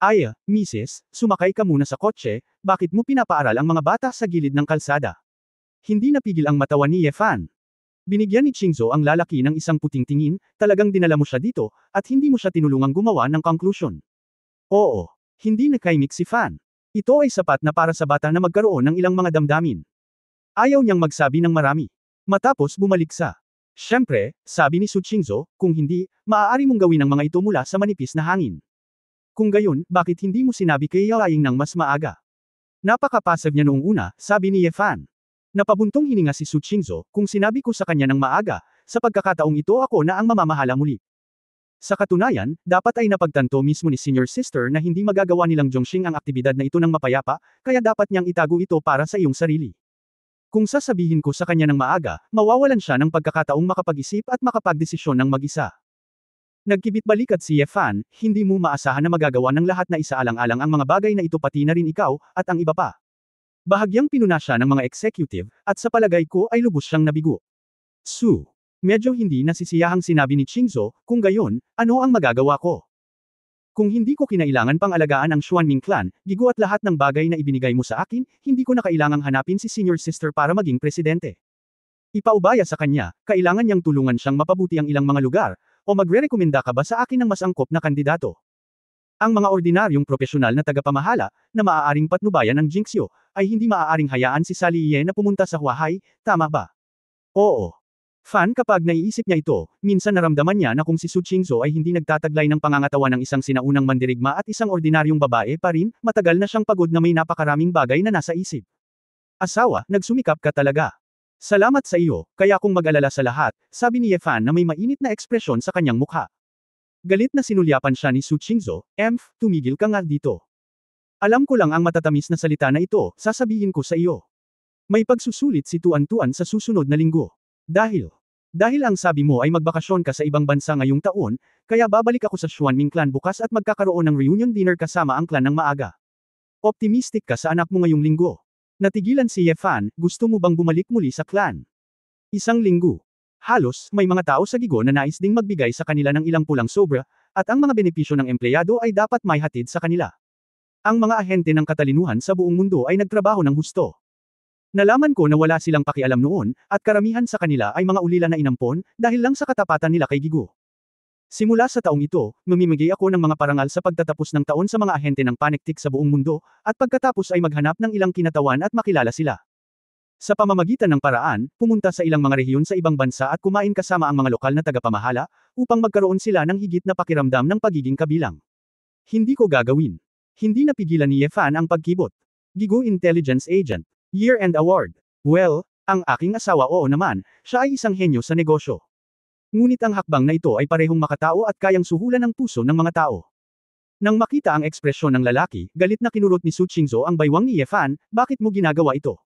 Ay, Mrs., sumakay ka muna sa kotse, bakit mo pinapaaral ang mga bata sa gilid ng kalsada? Hindi napigil ang matawa ni Ye Fan. Binigyan ni Qingzhou ang lalaki ng isang puting tingin, talagang dinala mo siya dito, at hindi mo siya tinulungang gumawa ng conclusion. Oo. Hindi nakaimik si Fan. Ito ay sapat na para sa bata na magkaroon ng ilang mga damdamin. Ayaw niyang magsabi ng marami. Matapos bumalik sa. Siyempre, sabi ni Su Qingzhou, kung hindi, maaari mong gawin ang mga ito mula sa manipis na hangin. Kung gayon, bakit hindi mo sinabi kay Yaoying ng mas maaga? Napaka-passive niya noong una, sabi ni Ye Fan. Napabuntong hininga si Su Qingzhou, kung sinabi ko sa kanya ng maaga, sa pagkakataong ito ako na ang mamamahala muli. Sa katunayan, dapat ay napagtanto mismo ni Senior Sister na hindi magagawa nilang Zhongxing ang aktibidad na ito ng mapayapa, kaya dapat niyang itago ito para sa iyong sarili. Kung sasabihin ko sa kanya ng maaga, mawawalan siya ng pagkakataong makapag-isip at makapagdesisyon ng mag-isa. Nagkibit balikat si Ye Fan, hindi mo maasahan na magagawa ng lahat na isaalang-alang ang mga bagay na ito pati na rin ikaw, at ang iba pa. Bahagyang pinuna siya ng mga executive, at sa palagay ko ay lubos siyang nabigo. Su. Medyo hindi nasisiyahang sinabi ni Qingzhou, kung gayon, ano ang magagawa ko? Kung hindi ko kinailangan pang alagaan ang Xuanming clan, gigo at lahat ng bagay na ibinigay mo sa akin, hindi ko na kailangang hanapin si senior sister para maging presidente. Ipaubaya sa kanya, kailangan niyang tulungan siyang mapabuti ang ilang mga lugar, o magre-rekomenda ka ba sa akin ng mas angkop na kandidato? Ang mga ordinaryong profesional na tagapamahala, na maaaring patnubayan ng Jinxio, ay hindi maaaring hayaan si Sally Ye na pumunta sa Huahai, tama ba? Oo. Fan kapag naiisip niya ito, minsan naramdaman niya na kung si Su Qingzhou ay hindi nagtataglay ng pangangatawan ng isang sinaunang mandirigma at isang ordinaryong babae pa rin, matagal na siyang pagod na may napakaraming bagay na nasa isip. Asawa, nagsumikap ka talaga. Salamat sa iyo, kaya kung mag-alala sa lahat, sabi ni Ye Fan na may mainit na ekspresyon sa kanyang mukha. Galit na sinulyapan siya ni Su Qingzhou, tumigil ka nga dito. Alam ko lang ang matatamis na salita na ito, sasabihin ko sa iyo. May pagsusulit si Tuan-Tuan sa susunod na linggo. Dahil ang sabi mo ay magbakasyon ka sa ibang bansa ngayong taon, kaya babalik ako sa Xuanming clan bukas at magkakaroon ng reunion dinner kasama ang clan ng maaga. Optimistic ka sa anak mo ngayong linggo. Natigilan si Ye Fan, gusto mo bang bumalik muli sa clan? Isang linggo. Halos, may mga tao sa Gigo na nais ding magbigay sa kanila ng ilang pulang sobra, at ang mga benepisyo ng empleyado ay dapat may hatid sa kanila. Ang mga ahente ng katalinuhan sa buong mundo ay nagtrabaho ng husto. Nalaman ko na wala silang pakialam noon, at karamihan sa kanila ay mga ulila na inampon, dahil lang sa katapatan nila kay Gigo. Simula sa taong ito, mamimigay ako ng mga parangal sa pagtatapos ng taon sa mga ahente ng panektik sa buong mundo, at pagkatapos ay maghanap ng ilang kinatawan at makilala sila. Sa pamamagitan ng paraan, pumunta sa ilang mga rehiyon sa ibang bansa at kumain kasama ang mga lokal na tagapamahala, upang magkaroon sila ng higit na pakiramdam ng pagiging kabilang. Hindi ko gagawin. Hindi napigilan ni Ye Fan ang pagkibot. Gigo Intelligence Agent. Year-end Award. Well, ang aking asawa oo naman, siya ay isang henyo sa negosyo. Ngunit ang hakbang na ito ay parehong makatao at kayang suhulan ang puso ng mga tao. Nang makita ang ekspresyon ng lalaki, galit na kinurot ni Su Qingzhou ang baywang ni Ye Fan, bakit mo ginagawa ito?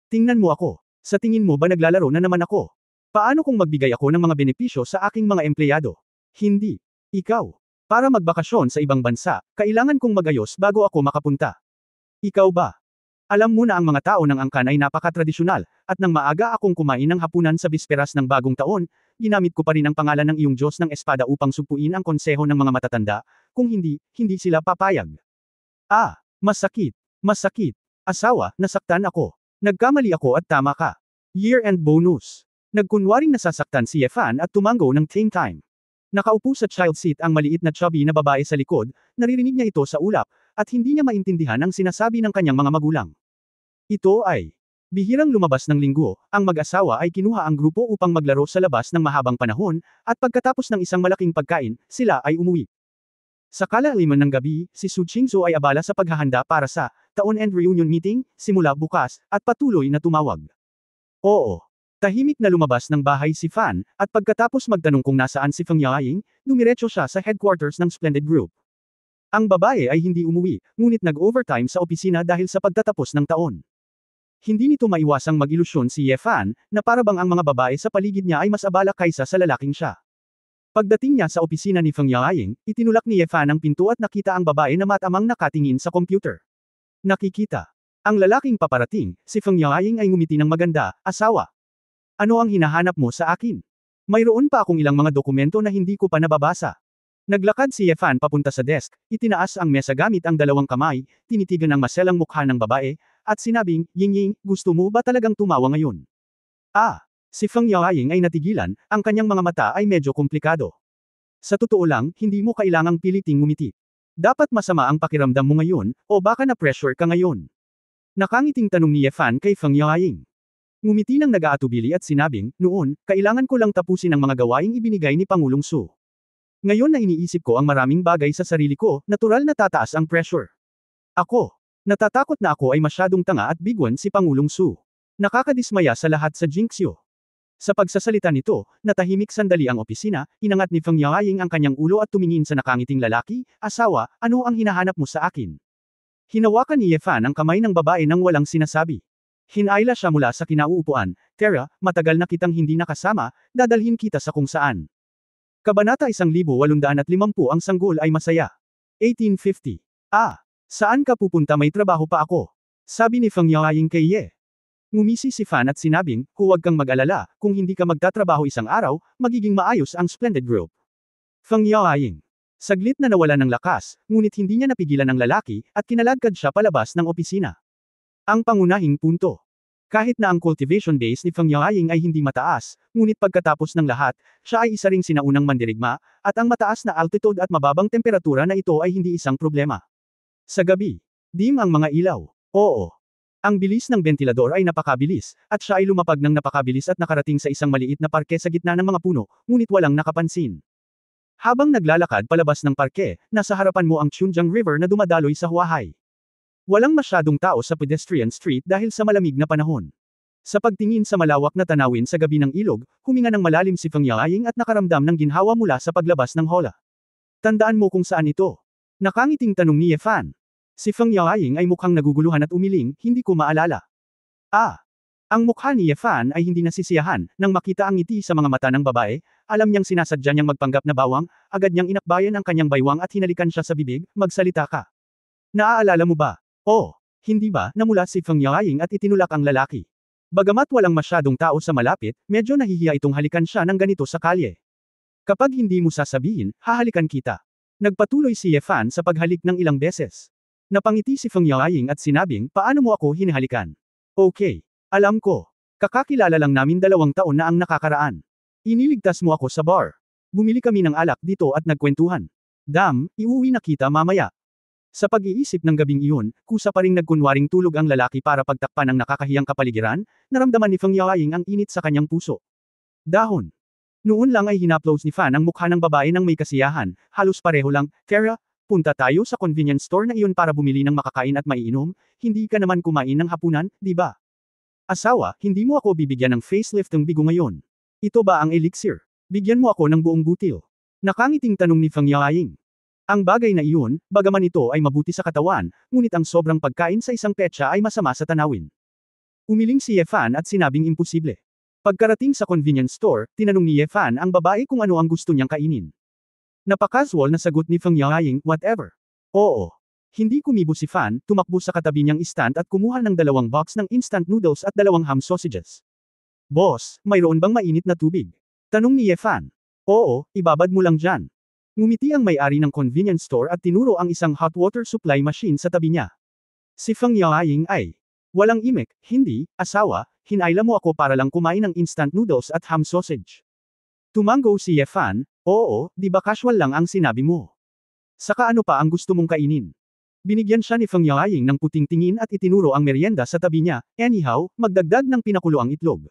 Tingnan mo ako. Sa tingin mo ba naglalaro na naman ako? Paano kung magbigay ako ng mga benepisyo sa aking mga empleyado? Hindi. Ikaw. Para magbakasyon sa ibang bansa, kailangan kong magayos bago ako makapunta. Ikaw ba? Alam mo na ang mga tao ng angkan ay napakatradisyonal, at nang maaga akong kumain ng hapunan sa bisperas ng bagong taon, ginamit ko pa rin ang pangalan ng iyong Diyos ng Espada upang supuin ang konseho ng mga matatanda, kung hindi, hindi sila papayag. Ah, masakit. Masakit. Asawa, nasaktan ako. Nagkamali ako at tama ka. Year-end bonus. Nagkunwaring nasasaktan si Ye Fan at tumango ng same time. Nakaupo sa child seat ang maliit na chubby na babae sa likod, naririnig niya ito sa ulap, at hindi niya maintindihan ang sinasabi ng kanyang mga magulang. Ito ay bihirang lumabas ng linggo, ang mag-asawa ay kinuha ang grupo upang maglaro sa labas ng mahabang panahon, at pagkatapos ng isang malaking pagkain, sila ay umuwi. Sa kalaliman ng gabi, si Su Qingzhou ay abala sa paghahanda para sa taon-end reunion meeting, simula bukas, at patuloy na tumawag. Oo. Tahimik na lumabas ng bahay si Fan, at pagkatapos magtanong kung nasaan si Feng Yaoying, dumiretso siya sa headquarters ng Splendid Group. Ang babae ay hindi umuwi, ngunit nag-overtime sa opisina dahil sa pagtatapos ng taon. Hindi nito maiwasang mag-ilusyon si Ye Fan, na parabang ang mga babae sa paligid niya ay mas abala kaysa sa lalaking siya. Pagdating niya sa opisina ni Feng Yaoying, itinulak ni Ye Fan ang pinto at nakita ang babae na matamang nakatingin sa computer. Nakikita. Ang lalaking paparating, si Feng Yaoying ay ngumiti ng maganda, asawa. Ano ang hinahanap mo sa akin? Mayroon pa akong ilang mga dokumento na hindi ko pa nababasa. Naglakad si Ye Fan papunta sa desk, itinaas ang mesa gamit ang dalawang kamay, tinitigan ang maselang mukha ng babae, at sinabing, Ying-Ying, gusto mo ba talagang tumawa ngayon? Ah, si Feng Yaoying ay natigilan, ang kanyang mga mata ay medyo komplikado. Sa totoo lang, hindi mo kailangang piliting ngumiti. Dapat masama ang pakiramdam mo ngayon, o baka na-pressure ka ngayon. Nakangiting tanong ni Ye Fan kay Feng Yaoying. Ngumiti ng nag-aatubili at sinabing, noon, kailangan ko lang tapusin ang mga gawaing ibinigay ni Pangulong Su. Ngayon na iniisip ko ang maraming bagay sa sarili ko, natural na tataas ang pressure. Ako. Natatakot na ako ay masyadong tanga at bigwan si Pangulong Su. Nakakadismaya sa lahat sa Jinxio. Sa pagsasalita nito, natahimik sandali ang opisina, inangat ni Feng Yaoying ang kanyang ulo at tumingin sa nakangiting lalaki, asawa, ano ang hinahanap mo sa akin? Hinawakan ni Ye Fan ang kamay ng babae nang walang sinasabi. Hinayla siya mula sa kinauupuan, Tara, matagal na kitang hindi nakasama, dadalhin kita sa kung saan. Kabanata 1850 Ang sanggol ay masaya. 1850. Saan ka pupunta, may trabaho pa ako? Sabi ni Feng Yaoying kay Ye. Ngumisi si Fan at sinabing, huwag kang mag-alala, kung hindi ka magtatrabaho isang araw, magiging maayos ang Splendid Group. Feng Yaoying. Saglit na nawala ng lakas, ngunit hindi niya napigilan ang lalaki, at kinaladkad siya palabas ng opisina. Ang pangunahing punto. Kahit na ang cultivation base ni Feng Yaoying ay hindi mataas, ngunit pagkatapos ng lahat, siya ay isa ring sinaunang mandirigma, at ang mataas na altitude at mababang temperatura na ito ay hindi isang problema. Sa gabi, dim ang mga ilaw. Oo. Ang bilis ng bentilador ay napakabilis, at siya ay lumapag ng napakabilis at nakarating sa isang maliit na parke sa gitna ng mga puno, ngunit walang nakapansin. Habang naglalakad palabas ng parke, nasa harapan mo ang Chunjiang River na dumadaloy sa Huahay. Walang masyadong tao sa pedestrian street dahil sa malamig na panahon. Sa pagtingin sa malawak na tanawin sa gabi ng ilog, huminga ng malalim si Feng Yaoying at nakaramdam ng ginhawa mula sa paglabas ng hola. Tandaan mo kung saan ito? Nakangiting tanong ni Ye Fan. Si Feng Yaoying ay mukhang naguguluhan at umiling, hindi ko maalala. Ang mukha ni Ye Fan ay hindi nasisiyahan, nang makita ang ngiti sa mga mata ng babae, alam niyang sinasadya niyang magpanggap na bawang, agad niyang inakbayan ang kanyang baywang at hinalikan siya sa bibig, magsalita ka. Naaalala mo ba? Hindi ba, namula si Feng Yaoying at itinulak ang lalaki. Bagamat walang masyadong tao sa malapit, medyo nahihiya itong halikan siya ng ganito sa kalye. Kapag hindi mo sasabihin, hahalikan kita. Nagpatuloy si Ye Fan sa paghalik ng ilang beses. Napangiti si Feng Yaoying at sinabing, paano mo ako hinihalikan? Okay. Alam ko. Kakakilala lang namin 2 taon na ang nakakaraan. Iniligtas mo ako sa bar. Bumili kami ng alak dito at nagkwentuhan. Iuwi na kita mamaya. Sa pag-iisip ng gabing iyon, kusa pa ring nagkunwaring tulog ang lalaki para pagtakpan ang nakakahiyang kapaligiran, naramdaman ni Feng Yaoying ang init sa kanyang puso. Dahon. Noon lang ay hinaplos ni Fan ang mukha ng babae ng may kasiyahan, halos pareho lang, Tara, punta tayo sa convenience store na iyon para bumili ng makakain at maiinom, hindi ka naman kumain ng hapunan, di ba? Asawa, hindi mo ako bibigyan ng facelift ng bigo ngayon. Ito ba ang elixir? Bigyan mo ako ng buong butil. Nakangiting tanong ni Feng Yaoying. Ang bagay na iyon, bagaman ito ay mabuti sa katawan, ngunit ang sobrang pagkain sa isang petsa ay masama sa tanawin. Umiling si Ye Fan at sinabing imposible. Pagkarating sa convenience store, tinanong ni Ye Fan ang babae kung ano ang gusto niyang kainin. Napakasual na sagot ni Feng Yaoying, whatever. Oo. Hindi kumibo si Fan, tumakbo sa katabi niyang stand at kumuha ng 2 box ng instant noodles at 2 ham sausages. Boss, mayroon bang mainit na tubig? Tanong ni Ye Fan. Oo, ibabad mo lang dyan. Ngumiti ang may-ari ng convenience store at tinuro ang isang hot water supply machine sa tabi niya. Si Feng Yaoying ay, walang imik, hindi, asawa, hinayla mo ako para lang kumain ng instant noodles at ham sausage. Tumango si Ye Fan, oo, di ba casual lang ang sinabi mo? Saka ano pa ang gusto mong kainin? Binigyan siya ni Feng Yaoying ng puting tingin at itinuro ang merienda sa tabi niya, anyhow, magdagdag ng pinakuloang itlog.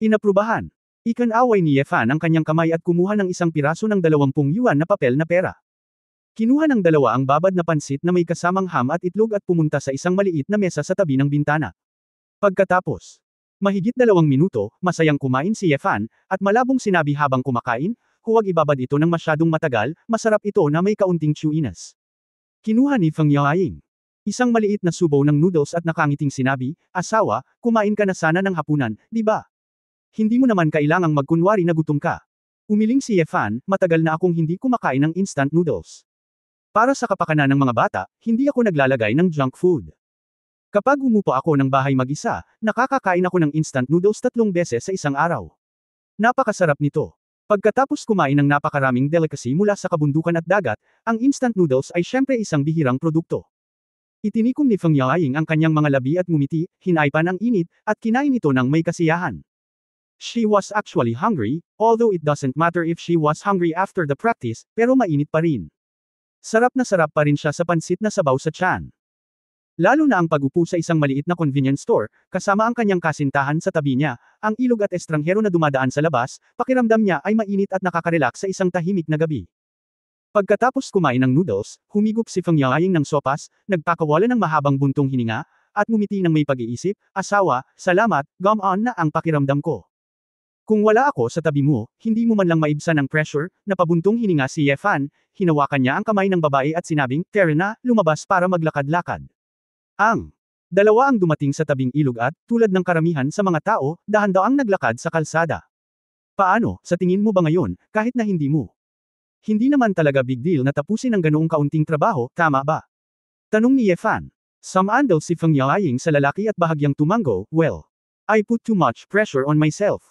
Inaprubahan. Ikan-away ni Ye Fan ang kanyang kamay at kumuha ng isang piraso ng 20 yuan na papel na pera. Kinuha ng 2 ang babad na pansit na may kasamang ham at itlog at pumunta sa isang maliit na mesa sa tabi ng bintana. Pagkatapos, mahigit 2 minuto, masayang kumain si Ye Fan, at malabong sinabi habang kumakain, huwag ibabad ito ng masyadong matagal, masarap ito na may kaunting chewiness. Kinuha ni Feng Yaoying isang maliit na subo ng noodles at nakangiting sinabi, asawa, kumain ka na sana ng hapunan, di ba? Hindi mo naman kailangang magkunwari na gutom ka. Umiling si Ye Fan, matagal na akong hindi kumakain ng instant noodles. Para sa kapakanan ng mga bata, hindi ako naglalagay ng junk food. Kapag umupo ako ng bahay mag-isa, nakakakain ako ng instant noodles 3 beses sa isang araw. Napakasarap nito. Pagkatapos kumain ng napakaraming delicacy mula sa kabundukan at dagat, ang instant noodles ay syempre isang bihirang produkto. Itinikom ni Feng Yaoying ang kanyang mga labi at ngumiti, hinaypan ang init, at kinain ito ng may kasiyahan. She was actually hungry, although it doesn't matter if she was hungry after the practice, pero mainit pa rin. Sarap pa rin siya sa pansit na sabaw sa tiyan. Lalo na ang pag-upo sa isang maliit na convenience store, kasama ang kanyang kasintahan sa tabi niya, ang ilog at estranghero na dumadaan sa labas, pakiramdam niya ay mainit at nakaka-relax sa isang tahimik na gabi. Pagkatapos kumain ng noodles, humigop si Feng Yaoying ng sopas, nagpakawala ng mahabang buntong hininga, at ngumiti ng may pag-iisip, asawa, salamat, gumaan na ang pakiramdam ko. Kung wala ako sa tabi mo, hindi mo man lang maibsan ang pressure, napabuntong hininga si Ye Fan, hinawakan niya ang kamay ng babae at sinabing, tara na, lumabas para maglakad-lakad. Ang 2 ang dumating sa tabing ilog at, tulad ng karamihan sa mga tao, dahan-daang naglakad sa kalsada. Paano, sa tingin mo ba ngayon, kahit na hindi mo Hindi naman talaga big deal na tapusin ang ganoong kaunting trabaho, tama ba? Tanong ni Ye Fan. Sumandal si Feng Yaoying sa lalaki at bahagyang tumango, well, I put too much pressure on myself.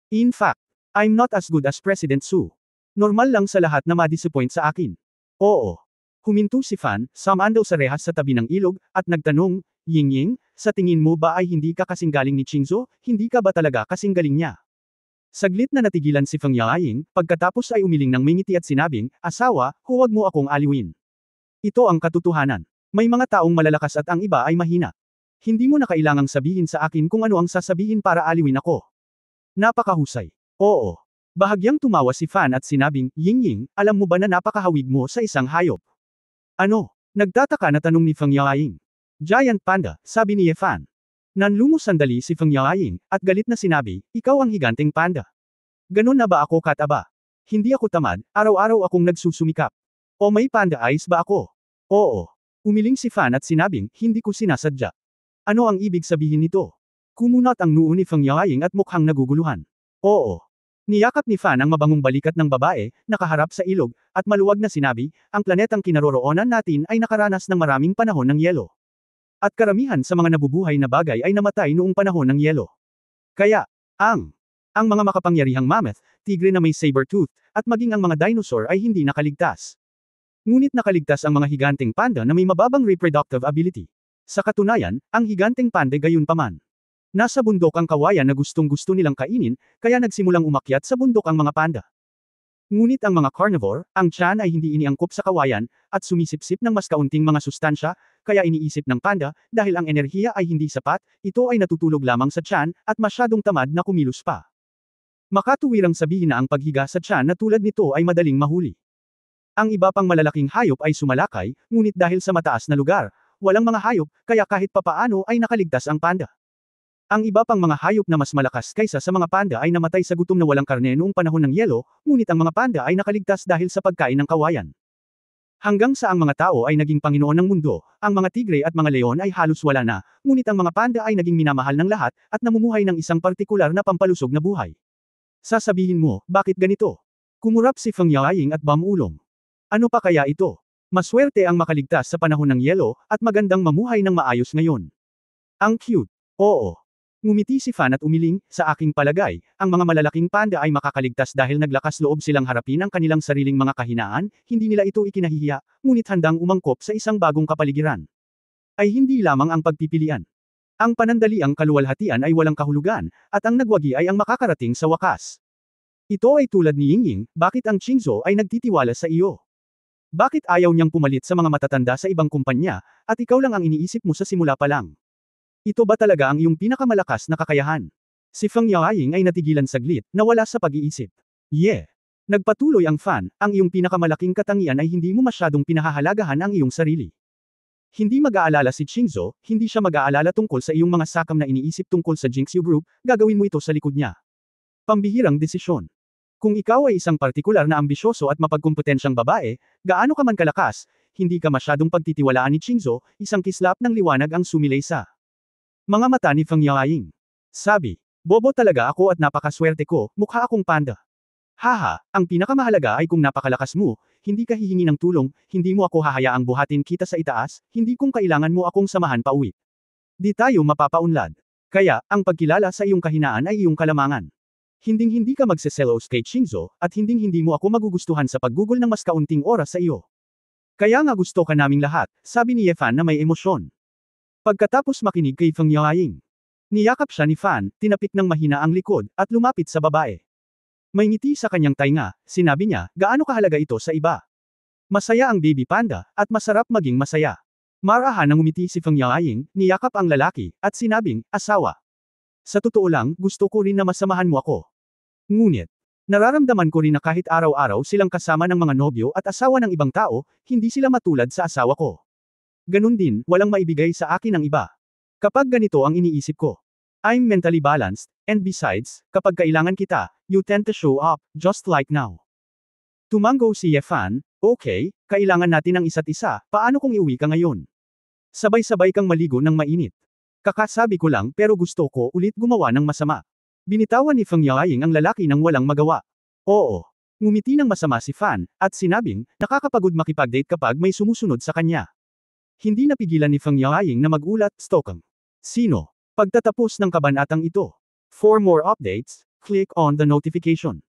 In fact, I'm not as good as President Su. Normal lang sa lahat na ma-disappoint sa akin. Oo. Huminto si Fan, sumandal sa rehas sa tabi ng ilog, at nagtanong, Yingying, sa tingin mo ba ay hindi ka kasing galing ni Qingzhou, hindi ka ba talaga kasing galing niya? Saglit na natigilan si Feng Yaoying, pagkatapos ay umiling ng mingiti at sinabing, asawa, huwag mo akong aliwin. Ito ang katotohanan. May mga taong malalakas at ang iba ay mahina. Hindi mo na kailangang sabihin sa akin kung ano ang sasabihin para aliwin ako. Napakahusay. Oo. Bahagyang tumawa si Fan at sinabing, Yingying, alam mo ba na napakahawig mo sa isang hayop? Ano? Nagtataka na tanong ni Feng Yaoying. Giant panda, sabi ni Ye Fan. Nanlumo sandali si Feng Yaoying, at galit na sinabi, ikaw ang higanteng panda. Ganon na ba ako kataba? Hindi ako tamad, araw-araw akong nagsusumikap. O may panda eyes ba ako? Oo. Umiling si Fan at sinabing, hindi ko sinasadya. Ano ang ibig sabihin nito? Kumunat ang noo ni Feng Yaoying at mukhang naguguluhan. Oo. Niyakap ni Fan ang mabangong balikat ng babae, nakaharap sa ilog, at maluwag na sinabi, ang planetang kinaroroonan natin ay nakaranas ng maraming panahon ng yelo. At karamihan sa mga nabubuhay na bagay ay namatay noong panahon ng yelo. Kaya, ang mga makapangyarihang mammoth, tigre na may saber tooth, at maging ang mga dinosaur ay hindi nakaligtas. Ngunit nakaligtas ang mga higanteng panda na may mababang reproductive ability. Sa katunayan, ang higanteng panda gayon paman. Nasa bundok ang kawayan na gustong-gusto nilang kainin, kaya nagsimulang umakyat sa bundok ang mga panda. Ngunit ang mga carnivore, ang tiyan ay hindi iniangkop sa kawayan, at sumisipsip ng mas kaunting mga sustansya, kaya iniisip ng panda, dahil ang enerhiya ay hindi sapat, ito ay natutulog lamang sa tiyan, at masyadong tamad na kumilos pa. Makatuwirang sabihin na ang paghiga sa tiyan na tulad nito ay madaling mahuli. Ang iba pang malalaking hayop ay sumalakay, ngunit dahil sa mataas na lugar, walang mga hayop, kaya kahit papaano ay nakaligtas ang panda. Ang iba pang mga hayop na mas malakas kaysa sa mga panda ay namatay sa gutom na walang karne noong panahon ng yelo, ngunit ang mga panda ay nakaligtas dahil sa pagkain ng kawayan. Hanggang sa ang mga tao ay naging Panginoon ng mundo, ang mga tigre at mga leon ay halos wala na, ngunit ang mga panda ay naging minamahal ng lahat, at namumuhay ng isang partikular na pampalusog na buhay. Sasabihin mo, bakit ganito? Kumurap si Feng Yaoying at bamulong. Ano pa kaya ito? Maswerte ang makaligtas sa panahon ng yelo, at magandang mamuhay ng maayos ngayon. Ang cute. Oo. Ngumiti si Fan at umiling, sa aking palagay, ang mga malalaking panda ay makakaligtas dahil naglakas loob silang harapin ang kanilang sariling mga kahinaan, hindi nila ito ikinahihiya, ngunit handang umangkop sa isang bagong kapaligiran. Ay hindi lamang ang pagpipilian. Ang panandaliang kaluwalhatian ay walang kahulugan, at ang nagwagi ay ang makakarating sa wakas. Ito ay tulad ni Yingying, bakit ang Qingzhou ay nagtitiwala sa iyo? Bakit ayaw niyang pumalit sa mga matatanda sa ibang kumpanya, at ikaw lang ang iniisip mo sa simula pa lang? Ito ba talaga ang iyong pinakamalakas na kakayahan? Si Feng Yaoying ay natigilan saglit, nawala sa pag-iisip. Yeah. Nagpatuloy ang Fan, ang iyong pinakamalaking katangian ay hindi mo masyadong pinahahalagahan ang iyong sarili. Hindi mag-aalala si Qingzhou, hindi siya mag-aalala tungkol sa iyong mga sakam na iniisip tungkol sa Jinxiu Group, gagawin mo ito sa likod niya. Pambihirang desisyon. Kung ikaw ay isang partikular na ambisyoso at mapagkumpetensyang babae, gaano ka man kalakas, hindi ka masyadong pagtitiwalaan ni Qingzhou, isang kislap ng liwanag ang sumilay sa mga mata ni Feng Yaoying. Sabi, bobo talaga ako at napakaswerte ko, mukha akong panda. Haha, ang pinakamahalaga ay kung napakalakas mo, hindi ka hihingi ng tulong, hindi mo ako hahayaang buhatin kita sa itaas, hindi kung kailangan mo akong samahan pauwi. Di tayo mapapaunlad. Kaya, ang pagkilala sa iyong kahinaan ay iyong kalamangan. Hinding-hindi ka magseselos kay Qingzhou, at hinding-hindi mo ako magugustuhan sa paggugol ng mas kaunting oras sa iyo. Kaya nga gusto ka naming lahat, sabi ni Ye Fan na may emosyon. Pagkatapos makinig kay Feng Yaoying, niyakap siya ni Fan, tinapik ng mahina ang likod, at lumapit sa babae. May ngiti sa kanyang tainga, sinabi niya, gaano kahalaga ito sa iba? Masaya ang baby panda, at masarap maging masaya. Marahan nang umiti si Feng Yaoying, niyakap ang lalaki, at sinabing, asawa. Sa totoo lang, gusto ko rin na masamahan mo ako. Ngunit, nararamdaman ko rin na kahit araw-araw silang kasama ng mga nobyo at asawa ng ibang tao, hindi sila matulad sa asawa ko. Ganun din, walang maibigay sa akin ng iba. Kapag ganito ang iniisip ko, I'm mentally balanced, and besides, kapag kailangan kita, you tend to show up, just like now. Tumango si Ye Fan, okay, kailangan natin ang isa't isa, paano kung iuwi ka ngayon? Sabay-sabay kang maligo ng mainit. Kakasabi ko lang pero gusto ko ulit gumawa ng masama. Binitawan ni Feng Yaoying ang lalaki nang walang magawa. Oo. Ngumiti ng masama si Fan, at sinabing, nakakapagod makipag-date kapag may sumusunod sa kanya. Hindi napigilan ni Feng Yaoying na magulat, Stokeng. Sino? Pagtatapos ng kabanatang ito. For more updates, click on the notification.